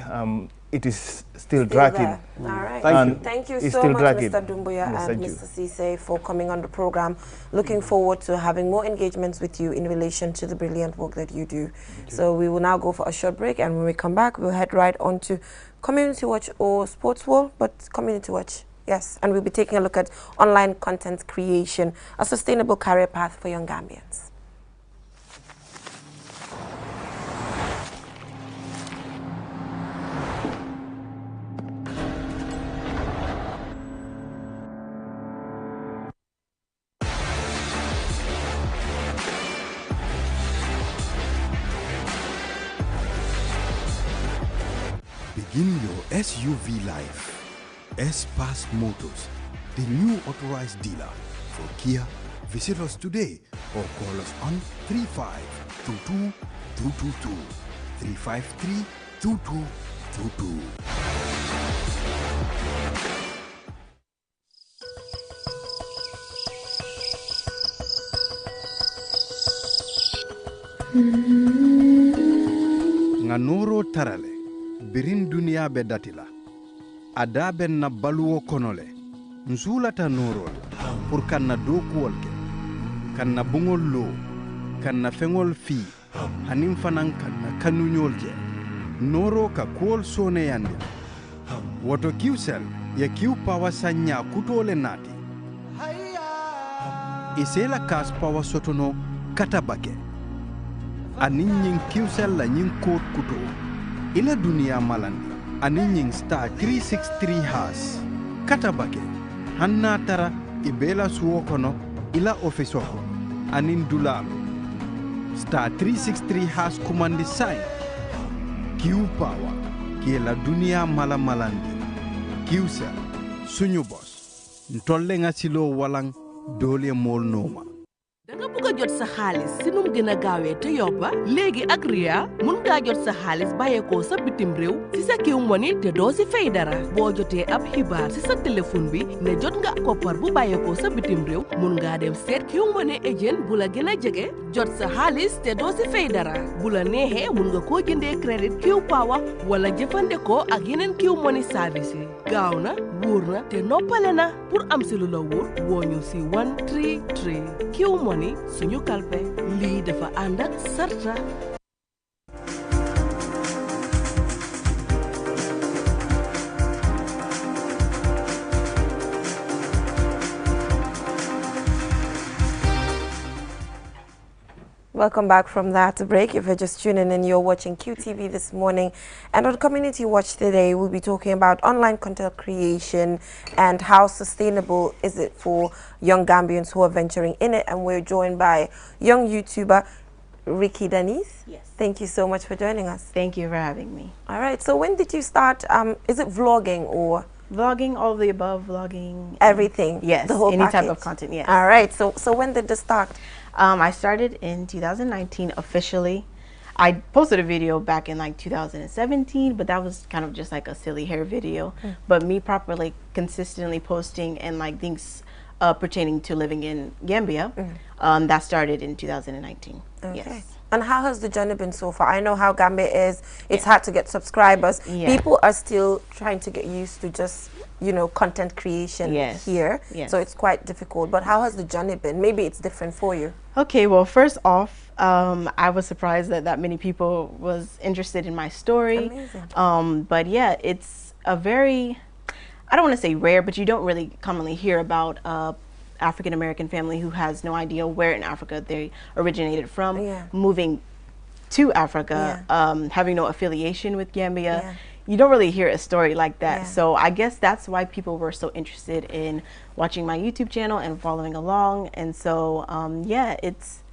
it is still dragging. All right. Thank you so much, Mr. Doumbouya and Mr. Cisse, for coming on the program. Looking forward to having more engagements with you in relation to the brilliant work that you do. So we will now go for a short break, and when we come back, we'll head right on to Community Watch or Sports World, but Community Watch. Yes, and we'll be taking a look at online content creation, a sustainable career path for young Gambians. Begin your SUV life. S-Pass Motors, the new authorized dealer for Kia. Visit us today or call us on 3522 222 353 2222. Nganoro tarale birin dunia bedatila adaben na baluwo konole nsulata norol pour kanna dokuwol ke kanna bungol lo kanna fengol fi hanim fanan kanna kanunyol je noro ka kuol sone yande woto kiwsel ya kiw pawa sanya kutole nati isela kas pawa sotono katabake anin nyin kiwsel la nyin kot kuto ila dunia malandi anin star 363 has katabake hanna tara ibela suwo kono ila office ko anin dulalo star 363 has command sign Q power ki la dunia mala malandi Qsa suñu boss ntolle nga silo walang dole mol noma danga bëgg a jot sa xaalis si num gëna gaawé te yobba légui ak Ria mun nga jot sa xaalis bayeko sa bitim réew si sa Q Money te doo si fay dara boo jotee ab xibaar si sa téléphone bi ne jot nga koppar bu bayeko sa bitim réew mun nga dem seet Q Money agent bu la gëna jege jot sa xaalis te doo si fay dara bu la neexee mun nga koo jëndee crédit Q Power wala jëfandikoo ak yeneen Q Money service yi gaaw na wóor na te noppale na pour am si lu la wóor woo ñu si 133 Q Money suñu kalpe lii dafa ànd ak sarta. Welcome back from that break. If you're just tuning in, you're watching QTV this morning. And on Community Watch today, we'll be talking about online content creation and how sustainable is it for young Gambians who are venturing in it. And we're joined by young YouTuber Ricky Denise. Yes. Thank you so much for joining us. Thank you for having me. All right. So when did you start? Is it vlogging or? Vlogging, all of the above, vlogging. Everything? Yes, the whole any package. type of content, yes. All right. So when did this start? I started in 2019 officially. I posted a video back in like 2017, but that was kind of just like a silly hair video. But me properly, consistently posting and like things pertaining to living in Gambia, that started in 2019. Okay. Yes. And how has the journey been so far? I know how Gambia is. It's hard to get subscribers. People are still trying to get used to just, you know, content creation here. So it's quite difficult. But how has the journey been? Maybe it's different for you. Okay, well, first off, I was surprised that that many people was interested in my story. Amazing. But yeah, it's a very, I don't want to say rare, but you don't really commonly hear about African American family who has no idea where in Africa they originated from, Yeah. moving to Africa, having no affiliation with Gambia. You don't really hear a story like that. So I guess that's why people were so interested in watching my YouTube channel and following along. And so, yeah, it's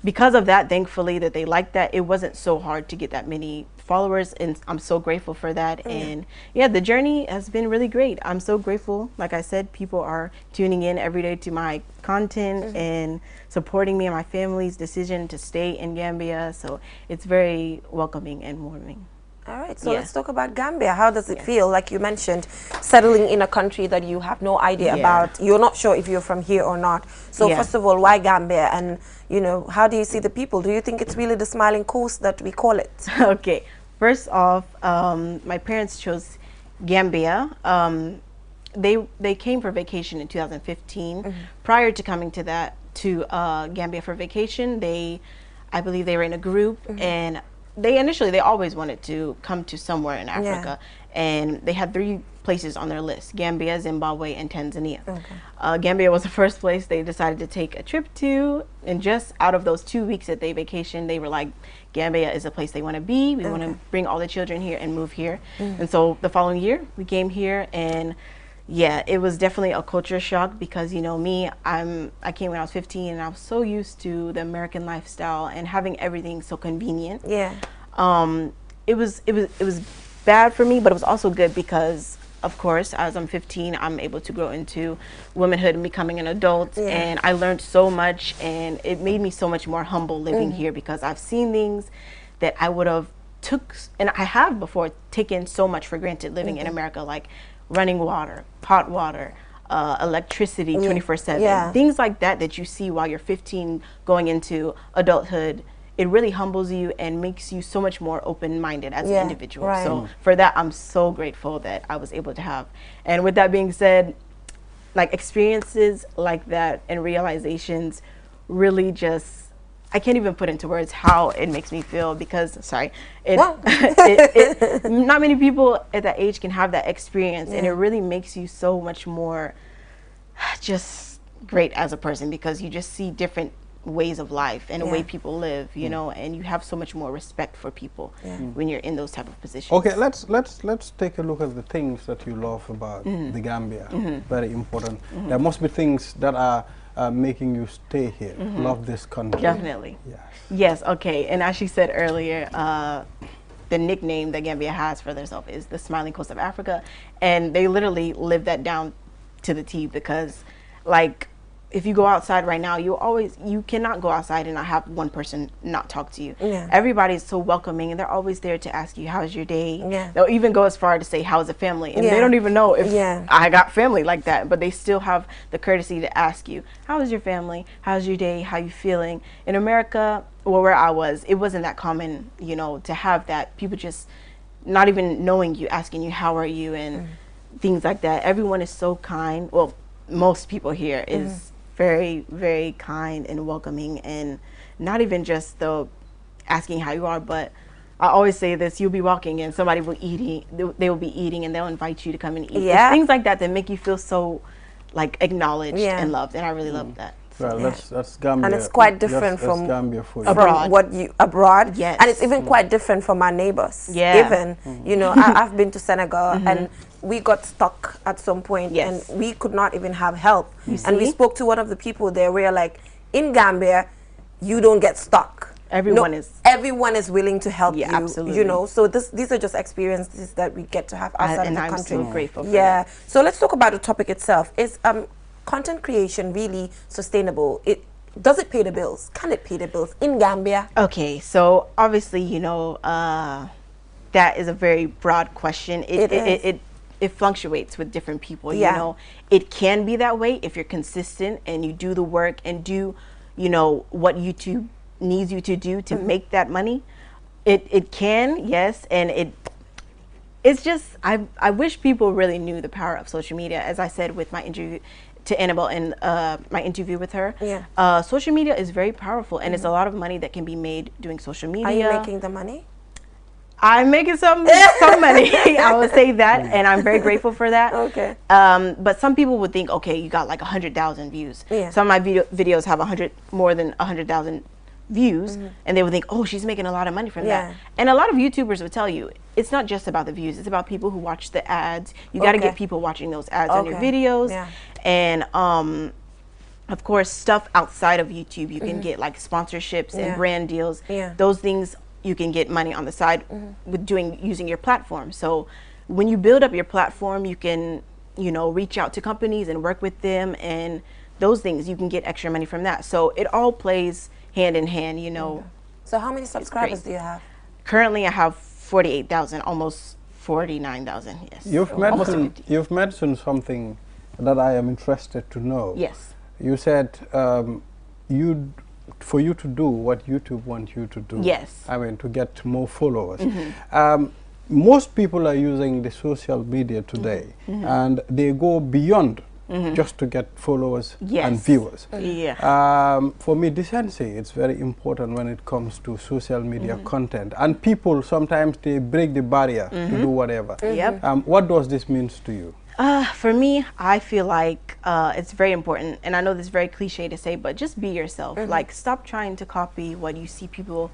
because of that, thankfully, that they liked that. It wasn't so hard to get that many followers, and I'm so grateful for that. And yeah, the journey has been really great. I'm so grateful. Like I said, people are tuning in every day to my content and supporting me and my family's decision to stay in Gambia. So it's very welcoming and warming. All right, so let's talk about Gambia. How does it feel? Like you mentioned, settling in a country that you have no idea about. You're not sure if you're from here or not. So first of all, why Gambia? And, you know, how do you see the people? Do you think it's really the smiling coast that we call it? Okay, first off, my parents chose Gambia. They came for vacation in 2015. Prior to coming to Gambia for vacation, I believe they were in a group, and they always wanted to come to somewhere in Africa, and they had 3 places on their list: Gambia, Zimbabwe, and Tanzania. Gambia was the first place they decided to take a trip to, and just out of those 2 weeks that they vacationed, they were like, Gambia is a place they want to be. We want to bring all the children here and move here. And so the following year we came here, and yeah, it was definitely a culture shock because, you know, me, I came when I was 15, and I was so used to the American lifestyle and having everything so convenient. It was bad for me, but it was also good because, of course, as I'm 15, I'm able to grow into womanhood and becoming an adult, and I learned so much, and it made me so much more humble living here because I've seen things that I would have and I have before taken so much for granted living in America, like running water, hot water, electricity 24/7, things like that you see while you're 15 going into adulthood. It really humbles you and makes you so much more open-minded as an individual. So for that, I'm so grateful that I was able to have. And with that being said, like experiences like that and realizations really just, I can't even put into words how it makes me feel because, not many people at that age can have that experience, and it really makes you so much more just great as a person because you just see different ways of life and the way people live, you know, and you have so much more respect for people when you're in those type of positions. Okay, let's take a look at the things that you love about the Gambia. Very important. There must be things that are making you stay here, love this country. Definitely. Yes, okay. And as she said earlier, the nickname that Gambia has for themselves is the smiling coast of Africa, and they literally live that down to the T because, like, if you go outside right now, you cannot go outside and not have one person not talk to you. Everybody's so welcoming, and they're always there to ask you, how's your day? They'll even go as far to say, how's the family? And they don't even know if I got family like that, but they still have the courtesy to ask you, how is your family? How's your day? How you feeling? In America, well, where I was, it wasn't that common, you know, to have that. People just not even knowing you, asking you, how are you? And things like that. Everyone is so kind. Well, most people here is very, very kind and welcoming, and not even just asking how you are, but I always say this: you'll be walking and somebody will they will be eating, and they'll invite you to come and eat. It's things like that that make you feel so like acknowledged and loved, and I really love that. Well, that's Gambia, and it's quite different from Gambia for you. abroad. And it's even quite different from our neighbors. Even you know, I've been to Senegal, and we got stuck at some point, and we could not even have help. And we spoke to one of the people there. We're like, in Gambia, you don't get stuck. Everyone is willing to help you. Absolutely. You know, so these are just experiences that we get to have outside of the country. I'm so grateful for that. So let's talk about the topic itself. Is content creation really sustainable? Does it pay the bills? Can it pay the bills in Gambia? Okay, so obviously, you know, that is a very broad question. It fluctuates with different people. You know, it can be that way if you're consistent and you do the work and do, you know, what YouTube needs you to do to make that money. It can, yes, and it's just I wish people really knew the power of social media. As I said with my interview to Annabelle and my interview with her, social media is very powerful, and it's a lot of money that can be made doing social media. Are you making the money? I'm making some money. I would say that, and I'm very grateful for that. Okay. But some people would think, okay, you got like 100,000 views. Yeah. Some of my videos have more than 100,000 views, and they would think, oh, she's making a lot of money from that. And a lot of YouTubers would tell you, it's not just about the views. It's about people who watch the ads. You got to get people watching those ads on your videos, and of course, stuff outside of YouTube. You can get like sponsorships and brand deals. Those things. You can get money on the side with using your platform. So when you build up your platform, you can, you know, reach out to companies and work with them, and those things you can get extra money from that. So it all plays hand in hand, you know. So how many subscribers do you have? Currently I have 48,000, almost 49,000. Yes. You've mentioned something that I am interested to know. Yes. You said for you to do what YouTube wants you to do. Yes. I mean, to get more followers. Most people are using the social media today, and they go beyond just to get followers and viewers. For me, decency, it's very important when it comes to social media content. And people, sometimes they break the barrier to do whatever. What does this mean to you? For me, I feel like it's very important, and I know this is very cliche to say, but just be yourself. Like, stop trying to copy what you see people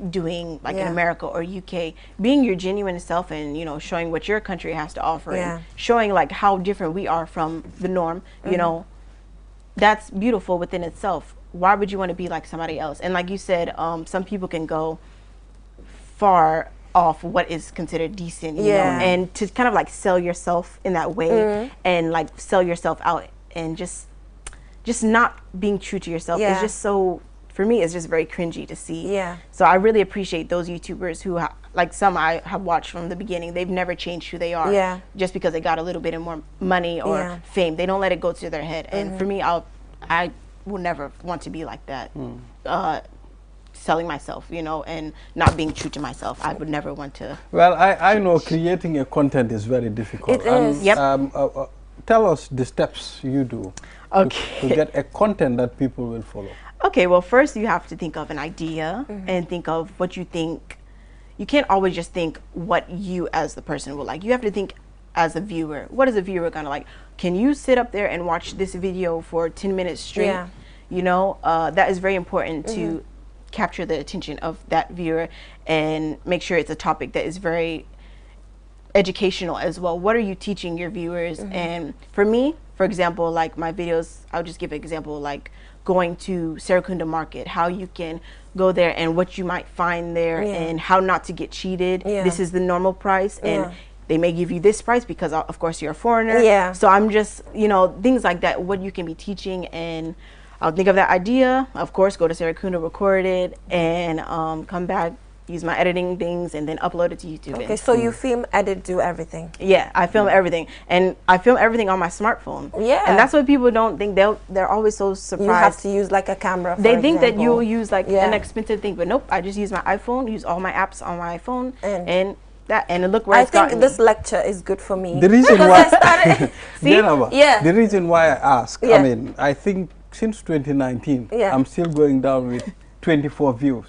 doing, like in America or UK. Being your genuine self, and you know, showing what your country has to offer, and showing like how different we are from the norm. You know, that's beautiful within itself. Why would you want to be like somebody else? And like you said, some people can go far off what is considered decent, you know, and to kind of like sell yourself in that way and like sell yourself out, and just not being true to yourself is just so, for me, it's just very cringy to see. So I really appreciate those YouTubers who like some I have watched from the beginning. They've never changed who they are just because they got a little bit of more money or fame. They don't let it go to their head. And for me, I will never want to be like that. Selling myself, you know, and not being true to myself. I would never want to. Well, I know creating a content is very difficult. It is. Tell us the steps you do to get a content that people will follow. Okay, well, first you have to think of an idea and think of what you think. You can't always just think what you as the person will like. You have to think as a viewer. What is a viewer gonna like? Can you sit up there and watch this video for 10 minutes straight? You know, that is very important to capture the attention of that viewer and make sure it's a topic that is very educational as well. What are you teaching your viewers? And for me, for example, like my videos, I'll just give an example, like going to Serakunda Market, how you can go there and what you might find there and how not to get cheated. This is the normal price, and they may give you this price because of course you're a foreigner. So I'm just, you know, things like that, what you can be teaching, and I'll think of that idea, of course, go to Serakunda, record it, and come back, use my editing things, and then upload it to YouTube. Okay, so you film, edit, do everything. Yeah, I film everything, and I film everything on my smartphone. And that's what people don't think. They're always so surprised. You have to use like a camera, for They think example. that you'll use like an expensive thing, but nope, I just use my iPhone, use all my apps on my iPhone, and look where I it's gotten think this lecture is good for me. The reason why, the reason why I ask, I mean, I think since 2019, I'm still going down with 24 views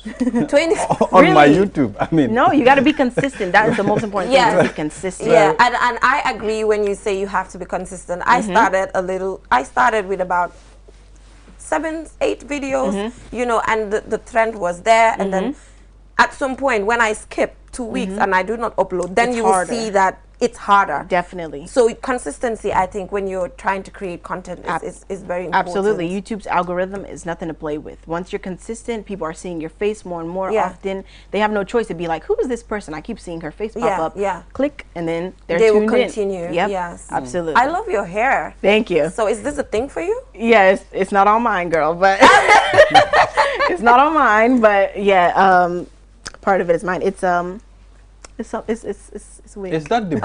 24 on my YouTube. I mean, no, you got to be consistent. That is the most important thing, to be consistent. And I agree when you say you have to be consistent. I started with about 7-8 videos, you know, and the trend was there, and then at some point when I skip 2 weeks and I do not upload, then you will see that it's harder. Definitely. So consistency, I think, when you're trying to create content is very important. Absolutely. YouTube's algorithm is nothing to play with. Once you're consistent, people are seeing your face more and more often. They have no choice to be like, who is this person? I keep seeing her face pop up. Click, and then they will continue. Yes. Absolutely. I love your hair. Thank you. So is this a thing for you? Yeah, it's not on mine, girl, but it's not on mine, but yeah, part of it is mine. It's weird. Is that the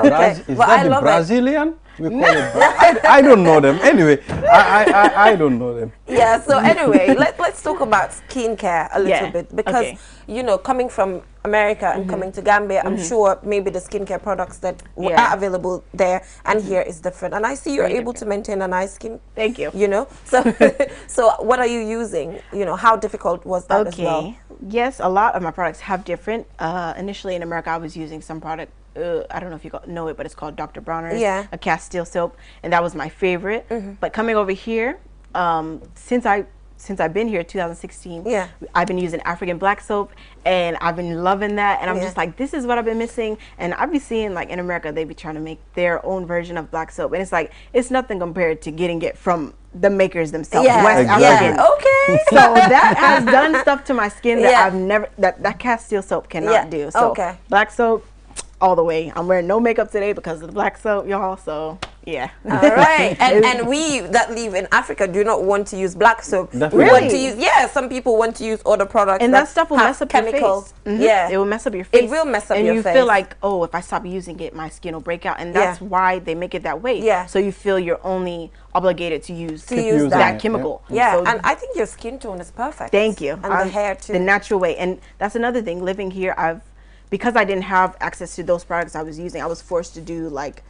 Brazilian? We call it. I don't know them. Anyway, I don't know them. Yeah. So anyway, let's talk about skincare a little bit, because you know, coming from America and coming to Gambia, I'm sure maybe the skincare products that are available there and here is different. And I see you're able to maintain a nice skin. Thank you. You know, so so what are you using? You know, how difficult was that as well? Yes, a lot of my products have different. Initially in America, I was using some product. I don't know if you know it, but it's called Dr. Bronner's, a Castile soap, and that was my favorite. But coming over here, since I've been here, 2016, I've been using African black soap, and I've been loving that. And I'm just like, this is what I've been missing. And I've been seeing, like, in America, they be trying to make their own version of black soap, and it's like, it's nothing compared to getting it from the makers themselves, West African. Okay. So that has done stuff to my skin that I've never, that Castile soap cannot do. So black soap, all the way. I'm wearing no makeup today because of the black soap, y'all. So yeah. All right. And we that live in Africa do not want to use black soap. Definitely. We want to use some people want to use other products. And that stuff will mess up chemicals. your face. Yeah. It will mess up your face. It will mess up and your you face. feel like, oh, if I stop using it, my skin will break out. And that's why they make it that way. Yeah. So you feel you're only obligated to use that chemical. Yeah. So and I think your skin tone is perfect. Thank you. And the hair too. The natural way. And that's another thing. Living here, because I didn't have access to those products I was using, I was forced to do like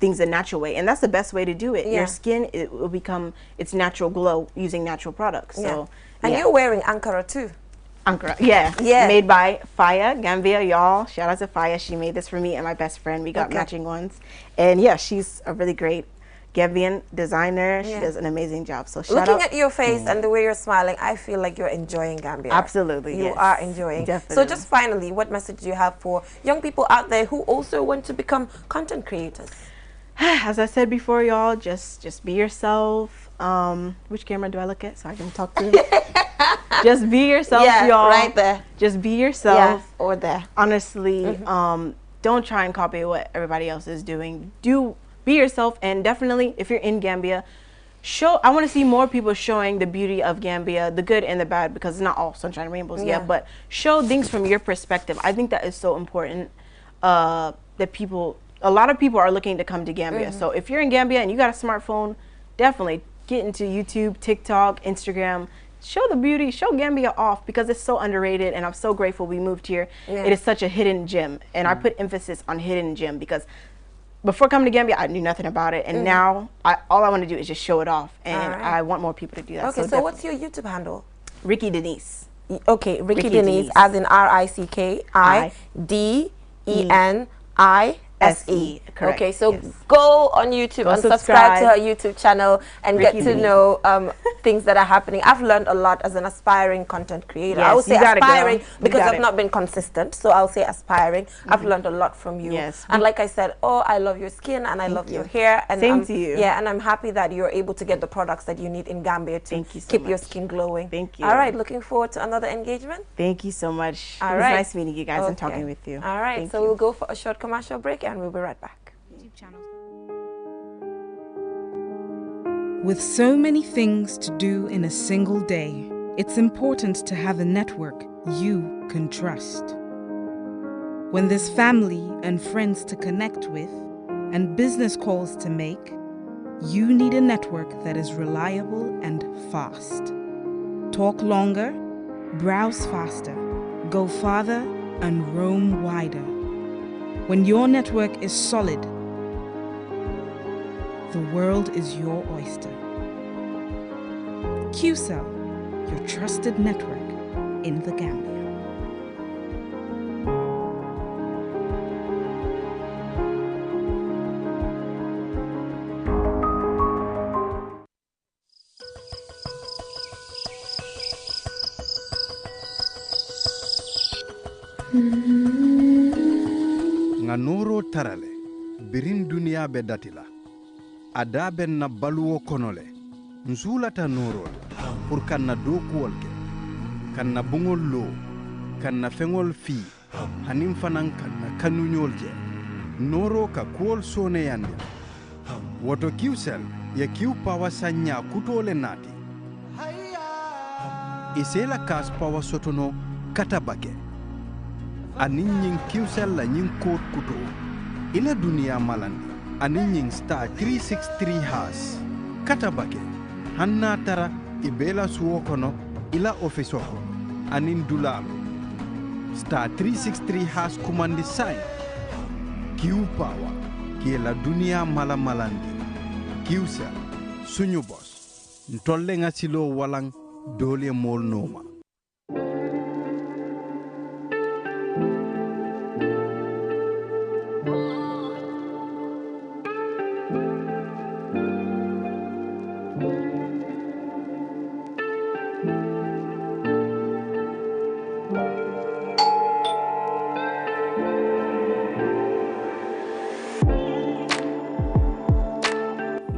things a natural way, and that's the best way to do it. Your skin, it will become its natural glow using natural products. So, and you're wearing Ankara too. Ankara, made by Faya Gambia, y'all. Shout out to Faya. She made this for me and my best friend. We got matching ones, and she's a really great Gambian designer. She does an amazing job. So shout out. Looking at your face and the way you're smiling, I feel like you're enjoying Gambia. Absolutely, you are enjoying. Definitely. So just finally, what message do you have for young people out there who also want to become content creators? As I said before, y'all, just be yourself. Which camera do I look at so I can talk to? Just be yourself, y'all. Right there. Just be yourself. Or there. Honestly, don't try and copy what everybody else is doing. Be yourself, and definitely, if you're in Gambia, I want to see more people showing the beauty of Gambia, the good and the bad, because it's not all sunshine and rainbows yet, but show things from your perspective. I think that is so important, that a lot of people are looking to come to Gambia. So if you're in Gambia and you got a smartphone, definitely get into YouTube, TikTok, Instagram, show the beauty, show Gambia off, because it's so underrated, and I'm so grateful we moved here. It is such a hidden gem, and I put emphasis on hidden gem because before coming to Gambia, I knew nothing about it, and now all I want to do is just show it off, and I want more people to do that. Okay, so what's your YouTube handle? Ricky Denise. Okay, Ricky Denise, as in RICKIDENISE. Correct. Okay, so go on YouTube and subscribe to her YouTube channel and get to know things that are happening. I've learned a lot as an aspiring content creator. I would say aspiring because I've not been consistent, so I'll say aspiring. I've learned a lot from you. And like I said, I love your skin and I love your hair. And Same to you. Yeah, and I'm happy that you're able to get the products that you need in Gambia to keep your skin glowing. Thank you. All right, looking forward to another engagement. Thank you so much. All it was right. nice meeting you guys and talking with you. All right, so we'll go for a short commercial break and we'll be right back. With so many things to do in a single day, it's important to have a network you can trust. When there's family and friends to connect with and business calls to make, you need a network that is reliable and fast. Talk longer, browse faster, go farther, and roam wider. When your network is solid, the world is your oyster. QCell, your trusted network in the Gambia. nga noro tarale birin duniya be datila ada ben na baluwo konole nsulata norol pour kan na dokuwol ke kan na bungol lo kan na fengol fi hanim fanan kan na kanunyol je noro ka kuol sone yande woto QCell ya Q Power sanya kutole nati isela kas power sotono katabake anin nyin QCell la nyin code kuto ila dunia malandi anin nyin star 363 has katabake hanna tara ibela suwo kono ila office ko anin dulalo star 363 has kumandi sign Q Power ki la dunia malandi QCell suñu boss ntolle nga silo walang dole mol noma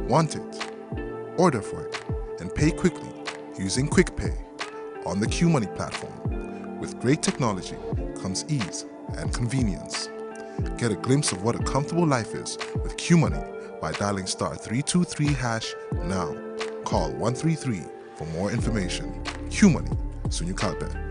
Want it? Order for it and pay quickly using QuickPay on the QMoney platform. With great technology comes ease and convenience. Get a glimpse of what a comfortable life is with QMoney by dialing *323# now. Call 133 for more information. QMoney, Sunyu Kalpe.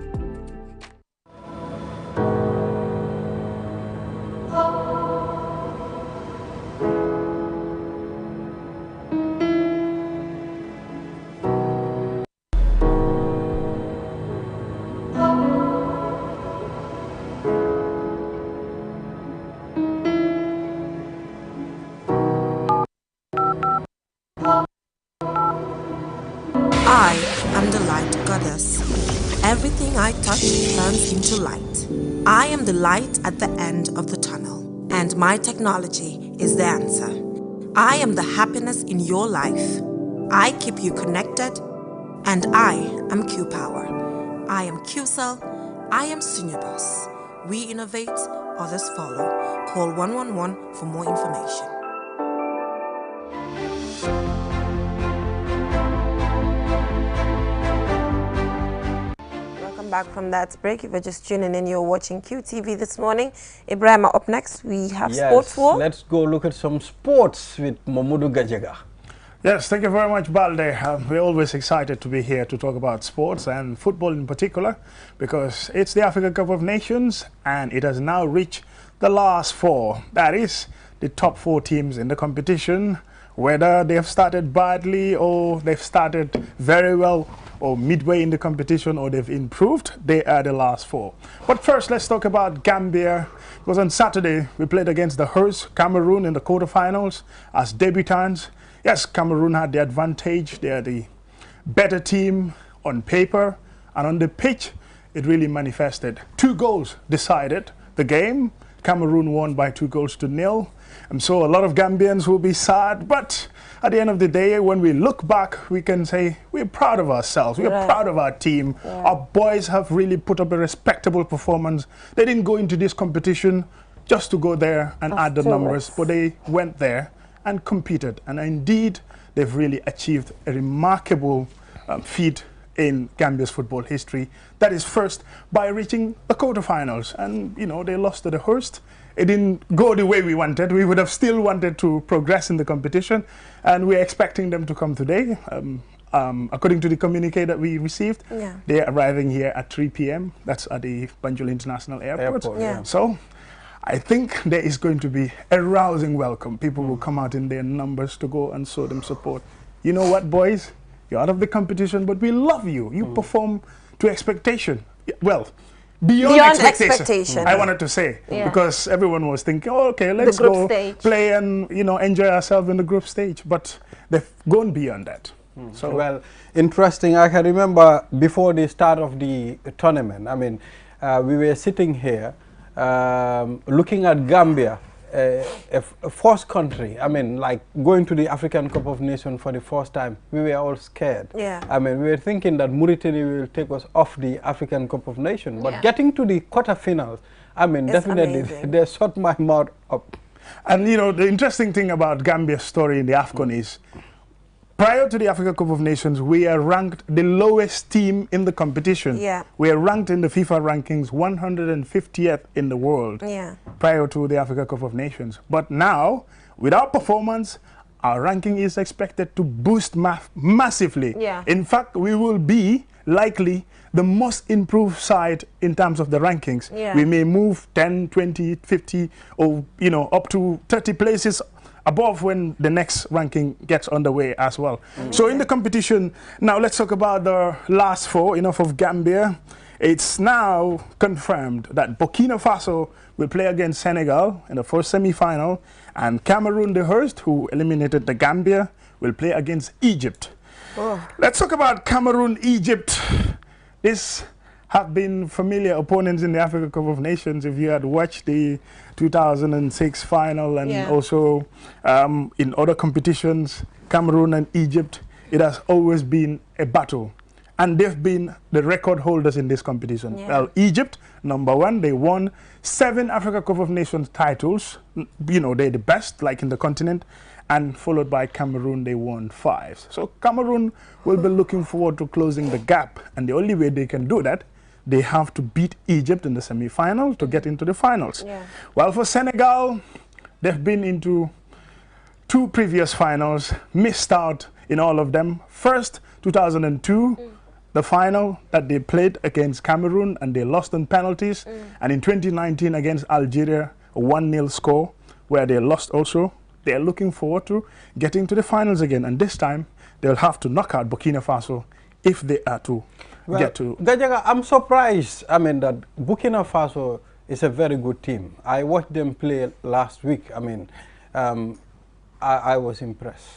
I am the light goddess. Everything I touch turns into light. I am the light at the end of the tunnel, and my technology is the answer. I am the happiness in your life. I keep you connected, and I am Q-Power. I am Q-Cell. I am Sunyabus. We innovate, others follow. Call 111 for more information. Back from that break. If you're just tuning in, you're watching QTV this morning. Ibrahim, up next we have Sports War. Let's go look at some sports with Mamadou Gajaga. Yes, thank you very much, Balde. We're always excited to be here to talk about sports and football in particular, because it's the Africa Cup of Nations and it has now reached the last four. That is the top four teams in the competition. Whether they have started badly or they've started very well or midway in the competition or they've improved, they are the last four. But first, let's talk about Gambia, because on Saturday we played against the host Cameroon in the quarterfinals as debutants. Yes, Cameroon had the advantage. They are the better team on paper, and on the pitch it really manifested. 2 goals decided the game. Cameroon won by 2-0. And so a lot of Gambians will be sad, but at the end of the day, when we look back, we can say we're proud of ourselves. We're proud of our team. Our boys have really put up a respectable performance. They didn't go into this competition just to go there and add the numbers, but they went there and competed. And indeed, they've really achieved a remarkable feat in Gambia's football history. That is first by reaching the quarterfinals. And, you know, they lost to the host. It didn't go the way we wanted. We would have still wanted to progress in the competition, and we're expecting them to come today. According to the communique that we received, they're arriving here at 3 p.m. That's at the Banjul International Airport. So I think there is going to be a rousing welcome. People will come out in their numbers to go and show them support. You know what, boys? You're out of the competition, but we love you. You perform to expectation. Well, beyond expectation, I wanted to say, because everyone was thinking, oh, okay, let's go play and, you know, enjoy ourselves in the group stage, but they've gone beyond that. So, well, interesting. I can remember before the start of the tournament, I mean, we were sitting here looking at Gambia, a first country. I mean, like going to the African Cup of Nations for the first time, we were all scared. I mean, we were thinking that Mauritania will take us off the African Cup of Nations, but getting to the quarterfinals, I mean, definitely they shut my mouth up. And you know, the interesting thing about Gambia's story in the AFCON is, prior to the Africa Cup of Nations, we are ranked the lowest team in the competition. We are ranked in the FIFA rankings 150th in the world prior to the Africa Cup of Nations. But now, with our performance, our ranking is expected to boost massively. In fact, we will be likely the most improved side in terms of the rankings. We may move 10, 20, 50, or you know, up to 30 places above when the next ranking gets underway as well. So in the competition, now let's talk about the last four. Enough of Gambia. It's now confirmed that Burkina Faso will play against Senegal in the first semi-final, and Cameroon, the host, who eliminated the Gambia, will play against Egypt. Let's talk about Cameroon, Egypt. These have been familiar opponents in the Africa Cup of Nations. If you had watched the 2006 final and also in other competitions, Cameroon and Egypt, it has always been a battle. And they've been the record holders in this competition. Well, Egypt, #1, they won 7 Africa Cup of Nations titles. You know, they're the best, like in the continent. and followed by Cameroon, they won 5. So Cameroon will be looking forward to closing the gap, and the only way they can do that, they have to beat Egypt in the semi-final to get into the finals. Yeah. Well, for Senegal, they've been into 2 previous finals, missed out in all of them. First, 2002, the final that they played against Cameroon, and they lost on penalties. And in 2019 against Algeria, a 1-0 score, where they lost also. They're looking forward to getting to the finals again, and this time they'll have to knock out Burkina Faso if they are to get to. Gajaga, I'm surprised, I mean, that Burkina Faso is a very good team. I watched them play last week. I mean, I was impressed.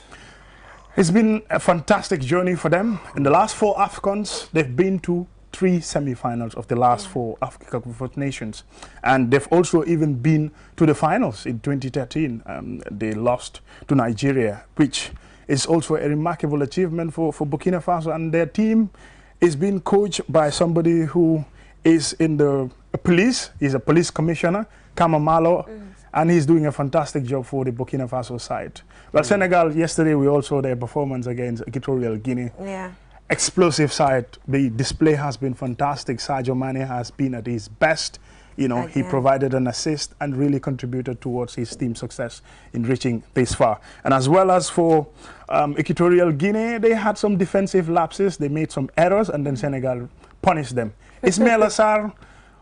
It's been a fantastic journey for them. In the last 4 AFCONs, they've been to 3 semi-finals of the last 4 Africa Cup of Nations. And they've also even been to the finals in 2013. They lost to Nigeria, which is also a remarkable achievement for Burkina Faso. And their team is being coached by somebody who is in the police. He's a police commissioner, Kamamalo, and he's doing a fantastic job for the Burkina Faso side. Well, Senegal, yesterday we all saw their performance against Equatorial Guinea. Yeah. Explosive side. The display has been fantastic. Sadio Mane has been at his best. You know, he provided an assist and really contributed towards his team's success in reaching this far. And as well as for Equatorial Guinea, they had some defensive lapses. They made some errors, and then Senegal punished them. Ismail Assar,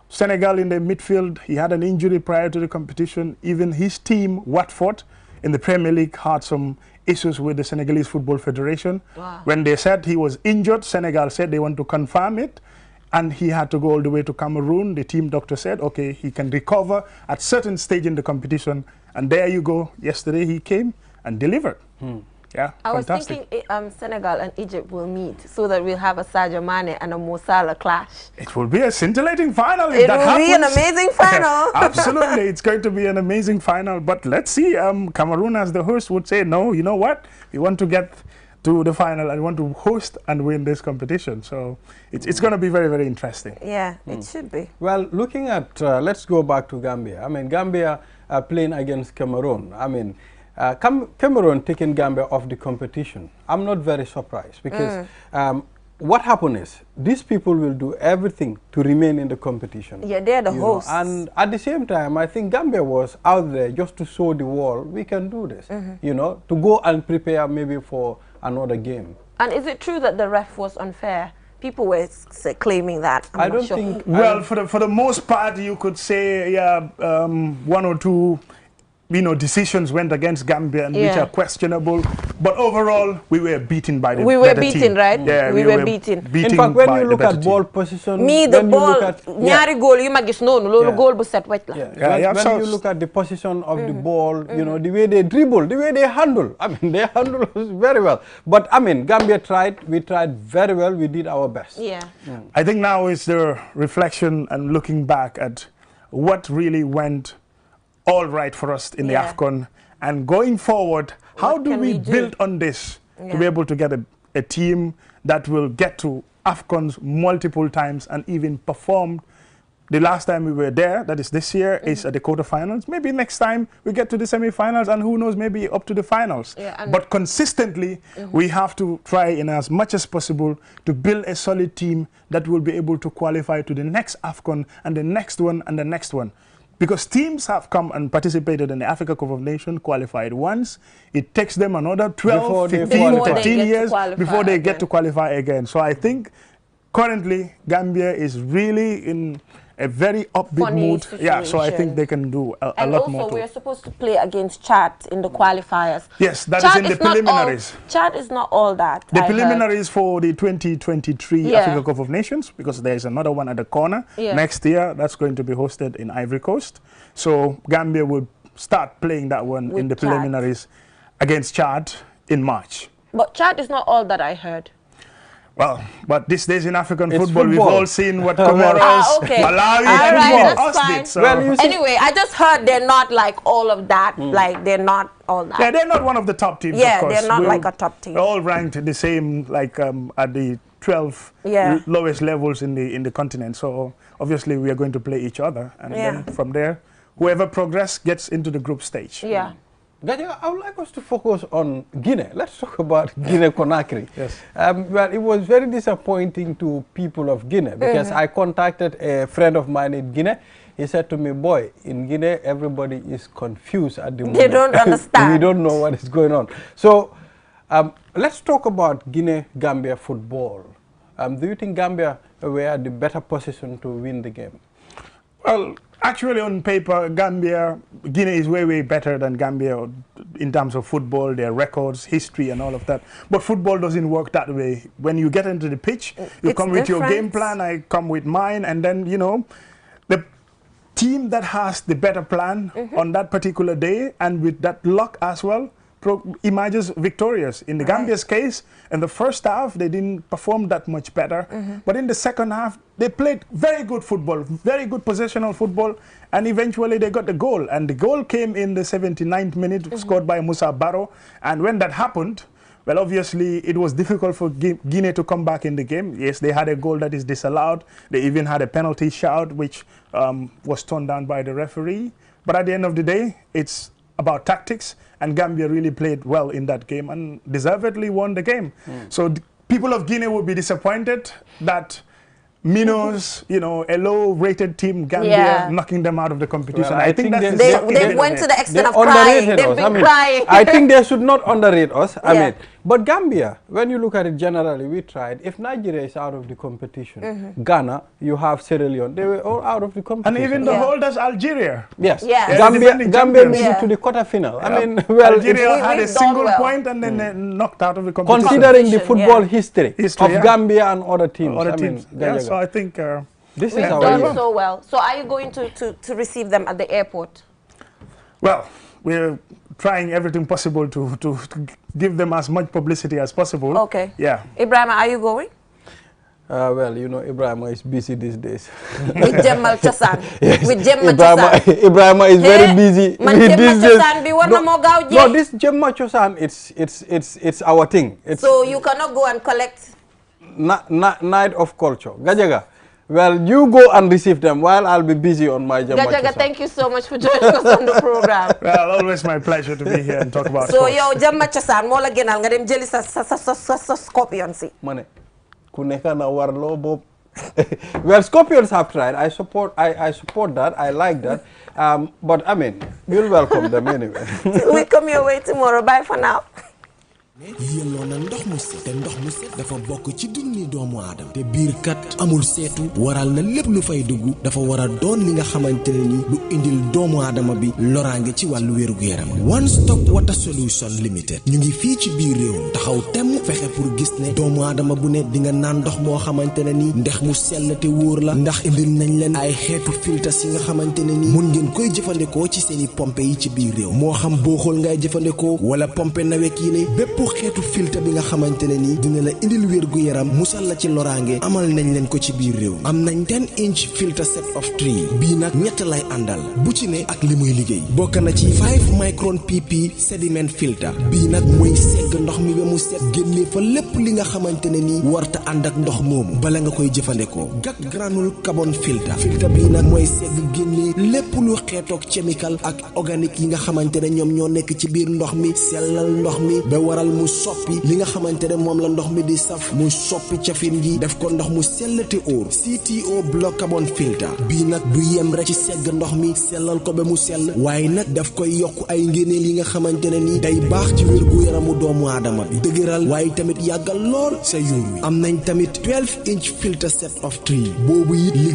Senegal in the midfield, he had an injury prior to the competition. Even his team, Watford, in the Premier League, had some issues with the Senegalese Football Federation. Wow. When they said he was injured, Senegal said they want to confirm it, and he had to go all the way to Cameroon. The team doctor said, okay, he can recover at certain stage in the competition, and there you go. Yesterday he came and delivered. Yeah, I fantastic. was thinking Senegal and Egypt will meet so that we'll have a Sadio Mane and a Mo Salah clash. It will be a scintillating final if it that will happens. be an amazing final. Absolutely, it's going to be an amazing final. But let's see, Cameroon as the host would say, no, you know what? We want to get to the final and want to host and win this competition. So it's going to be very, very interesting. Yeah, it should be. Well, looking at, let's go back to Gambia. I mean, Gambia playing against Cameroon. I mean, Cameroon taking Gambia off the competition. I'm not very surprised because what happened is these people will do everything to remain in the competition. Yeah, they're the hosts. And at the same time, I think Gambia was out there just to show the world we can do this, you know, to go and prepare maybe for another game. And is it true that the ref was unfair? People were claiming that. I don't think. Well, for the most part, you could say, yeah, 1 or 2 decisions went against Gambia, and which are questionable. But overall, we were beaten by the We were beaten, team. right? Yeah, we were beaten. In fact, when you look at ball position, the ball, ñaari goal yu ma gis nonu, lolu goal bu set wecc la. When you look at the position of the ball, you know, the way they dribble, the way they handle. I mean, they handle us very well. But I mean, Gambia tried. We tried very well. We did our best. Yeah. I think now is the reflection and looking back at what really went all right for us in the AFCON, and going forward, how do we build on this to be able to get a team that will get to AFCONs multiple times and even perform. The last time we were there, that is this year, is at the quarterfinals. Maybe next time we get to the semi-finals, and who knows, maybe up to the finals. Yeah, but consistently, we have to try in as much as possible to build a solid team that will be able to qualify to the next AFCON and the next one and the next one. Because teams have come and participated in the Africa Cup of Nations, qualified once. It takes them another 12, 15, 13 years before they get to qualify again. So I think currently Gambia is really in a very upbeat mood. Situation. Yeah, so I think they can do a lot more. And also, we're supposed to play against Chad in the qualifiers. Yes, that is in the preliminaries. Chad is not all that. The preliminaries for the 2023 Africa Cup of Nations, because there's another one at the corner next year that's going to be hosted in Ivory Coast. So Gambia will start playing that one in the preliminaries against Chad in March. But Chad is not all that I heard. Well, but these days in African football, we've all seen what Comoros, Malawi, and us did. So. Well, anyway, I just heard they're not like all of that. Like, they're not all that. Yeah, they're not one of the top teams, yeah, of course. They're not like a top team. They're all ranked the same, like at the 12 lowest levels in the continent. So obviously we are going to play each other. And then from there, whoever progresses gets into the group stage. Yeah. Gajaga, I would like us to focus on Guinea. Let's talk about Guinea-Conakry. Yes. Well, it was very disappointing to people of Guinea because I contacted a friend of mine in Guinea. He said to me, boy, in Guinea, everybody is confused at the moment. They don't understand. We don't know what is going on. So let's talk about Guinea-Gambia football. Do you think Gambia were the better position to win the game? Well, actually, on paper, Guinea is way better than Gambia in terms of football, their records, history, and all of that. But football doesn't work that way. When you get into the pitch, you come with your game plan, I come with mine, and then, you know, the team that has the better plan on that particular day, and with that luck as well, emerges victorious. In the Gambia's case, in the first half, they didn't perform that much better. But in the second half, they played very good football, very good possessional football, and eventually they got the goal. And the goal came in the 79th minute, scored by Musa Barrow. And when that happened, well, obviously, it was difficult for Guinea to come back in the game. Yes, they had a goal that is disallowed. They even had a penalty shout, which was turned down by the referee. But at the end of the day, it's about tactics, and Gambia really played well in that game and deservedly won the game. So people of Guinea would be disappointed that Minos, you know, a low-rated team, Gambia, knocking them out of the competition. Well, I think they went to the extent of crying. They've been crying. I think they should not underrate us. I mean, but Gambia, when you look at it generally, we tried. If Nigeria is out of the competition, Ghana, you have Sierra Leone, they were all out of the competition. And even the holders, Algeria. Yes. Gambia made it to the quarterfinal. I mean, well, Algeria had a single point and then they knocked out of the competition. Considering the football history of Gambia and other teams. So I think this is we've done so well. So are you going to receive them at the airport? Well, we're trying everything possible to give them as much publicity as possible. Okay. Yeah. Ibrahima, are you going? Well, you know, Ibrahima is busy these days. With Jemmal Chosan. With Jemmal Chosan. Ibrahima is very busy. Man Jemmal Chosan be one more gao. No, this Jemmal Chosan, it's our thing. So you cannot go and collect. Night of culture. Gajaga. Well, you go and receive them while I'll be busy on my Jemma Gajaga, thank you so much for joining us on the program. Well, always my pleasure to be here and talk about so sports. yo Jemma Chosan mo la genal nga dem jeli sa scorpion si. Mane. Kuneka na warlo bob. Well, Scorpions have tried. I support that. I like that. But I mean, we'll welcome them anyway. We come your way tomorrow. Bye for now. yelloo na ndox mu set te ndox mu set dafa bokk ci dunni doomu aadama te biir kat amul seetu waral na lépp lu fay dugg dafa war a doon li nga xamante ne ni lu indil doomu aadama bi loraange ci wàllu wéru yaram One Stop Water Solution Limited ñu ngi fii ci biir réew taxaw temm fexe pour gis ne doomu aadama bu ne di nga naan ndox moo xamante ne ni ndox mu sell te wóor la ndax indil nañ leen ay xeetu filtres yi nga xamante ne ni mun ngeen koy jëfandikoo ci seeni pompe yi ci biir réew moo xam booxool ngay jëfandikoo wala pompe nawek yi ne bépp xeetu filtre bi nga xamantene ni dina la indil wér gu yaram musal la ci loraange amal nañ leen ko ci biir réew am nañ 10-inch filter set of 3 bii nag ñett lay àndal bu ci ne ak li muy liggéey bokk na ci 5 micron pp sediment filter bii nag mooy segg ndox mi ba mu set génne fa lépp li nga xamantene ni warta ànd ak ndox moomu bala nga koy jëfandikoo GAC granule carbon filter bii nag mooy segg génne lépp lu xeetoog chemical ak organique yi nga xamantene ñoom ñoo nekk ci biir ndox mi sellal ndox mi ba waral mu soppi li nga xamantene moom la ndox mi di saf mu soppi cafin gi def ko ndox mu sellate óor CTO block carbon filter bii nag du yem rek ci segg ndox mi sellal ko ba mu sell waaye nag daf koy yokk ay ngéneel yi nga xamantene ni day baax ci wér gu yaramu doomu aadama bi dëgëral waaye tamit yàggal lool sa yuur wi am nañ tamit 12-inch filter set of 3 boobu it liggéey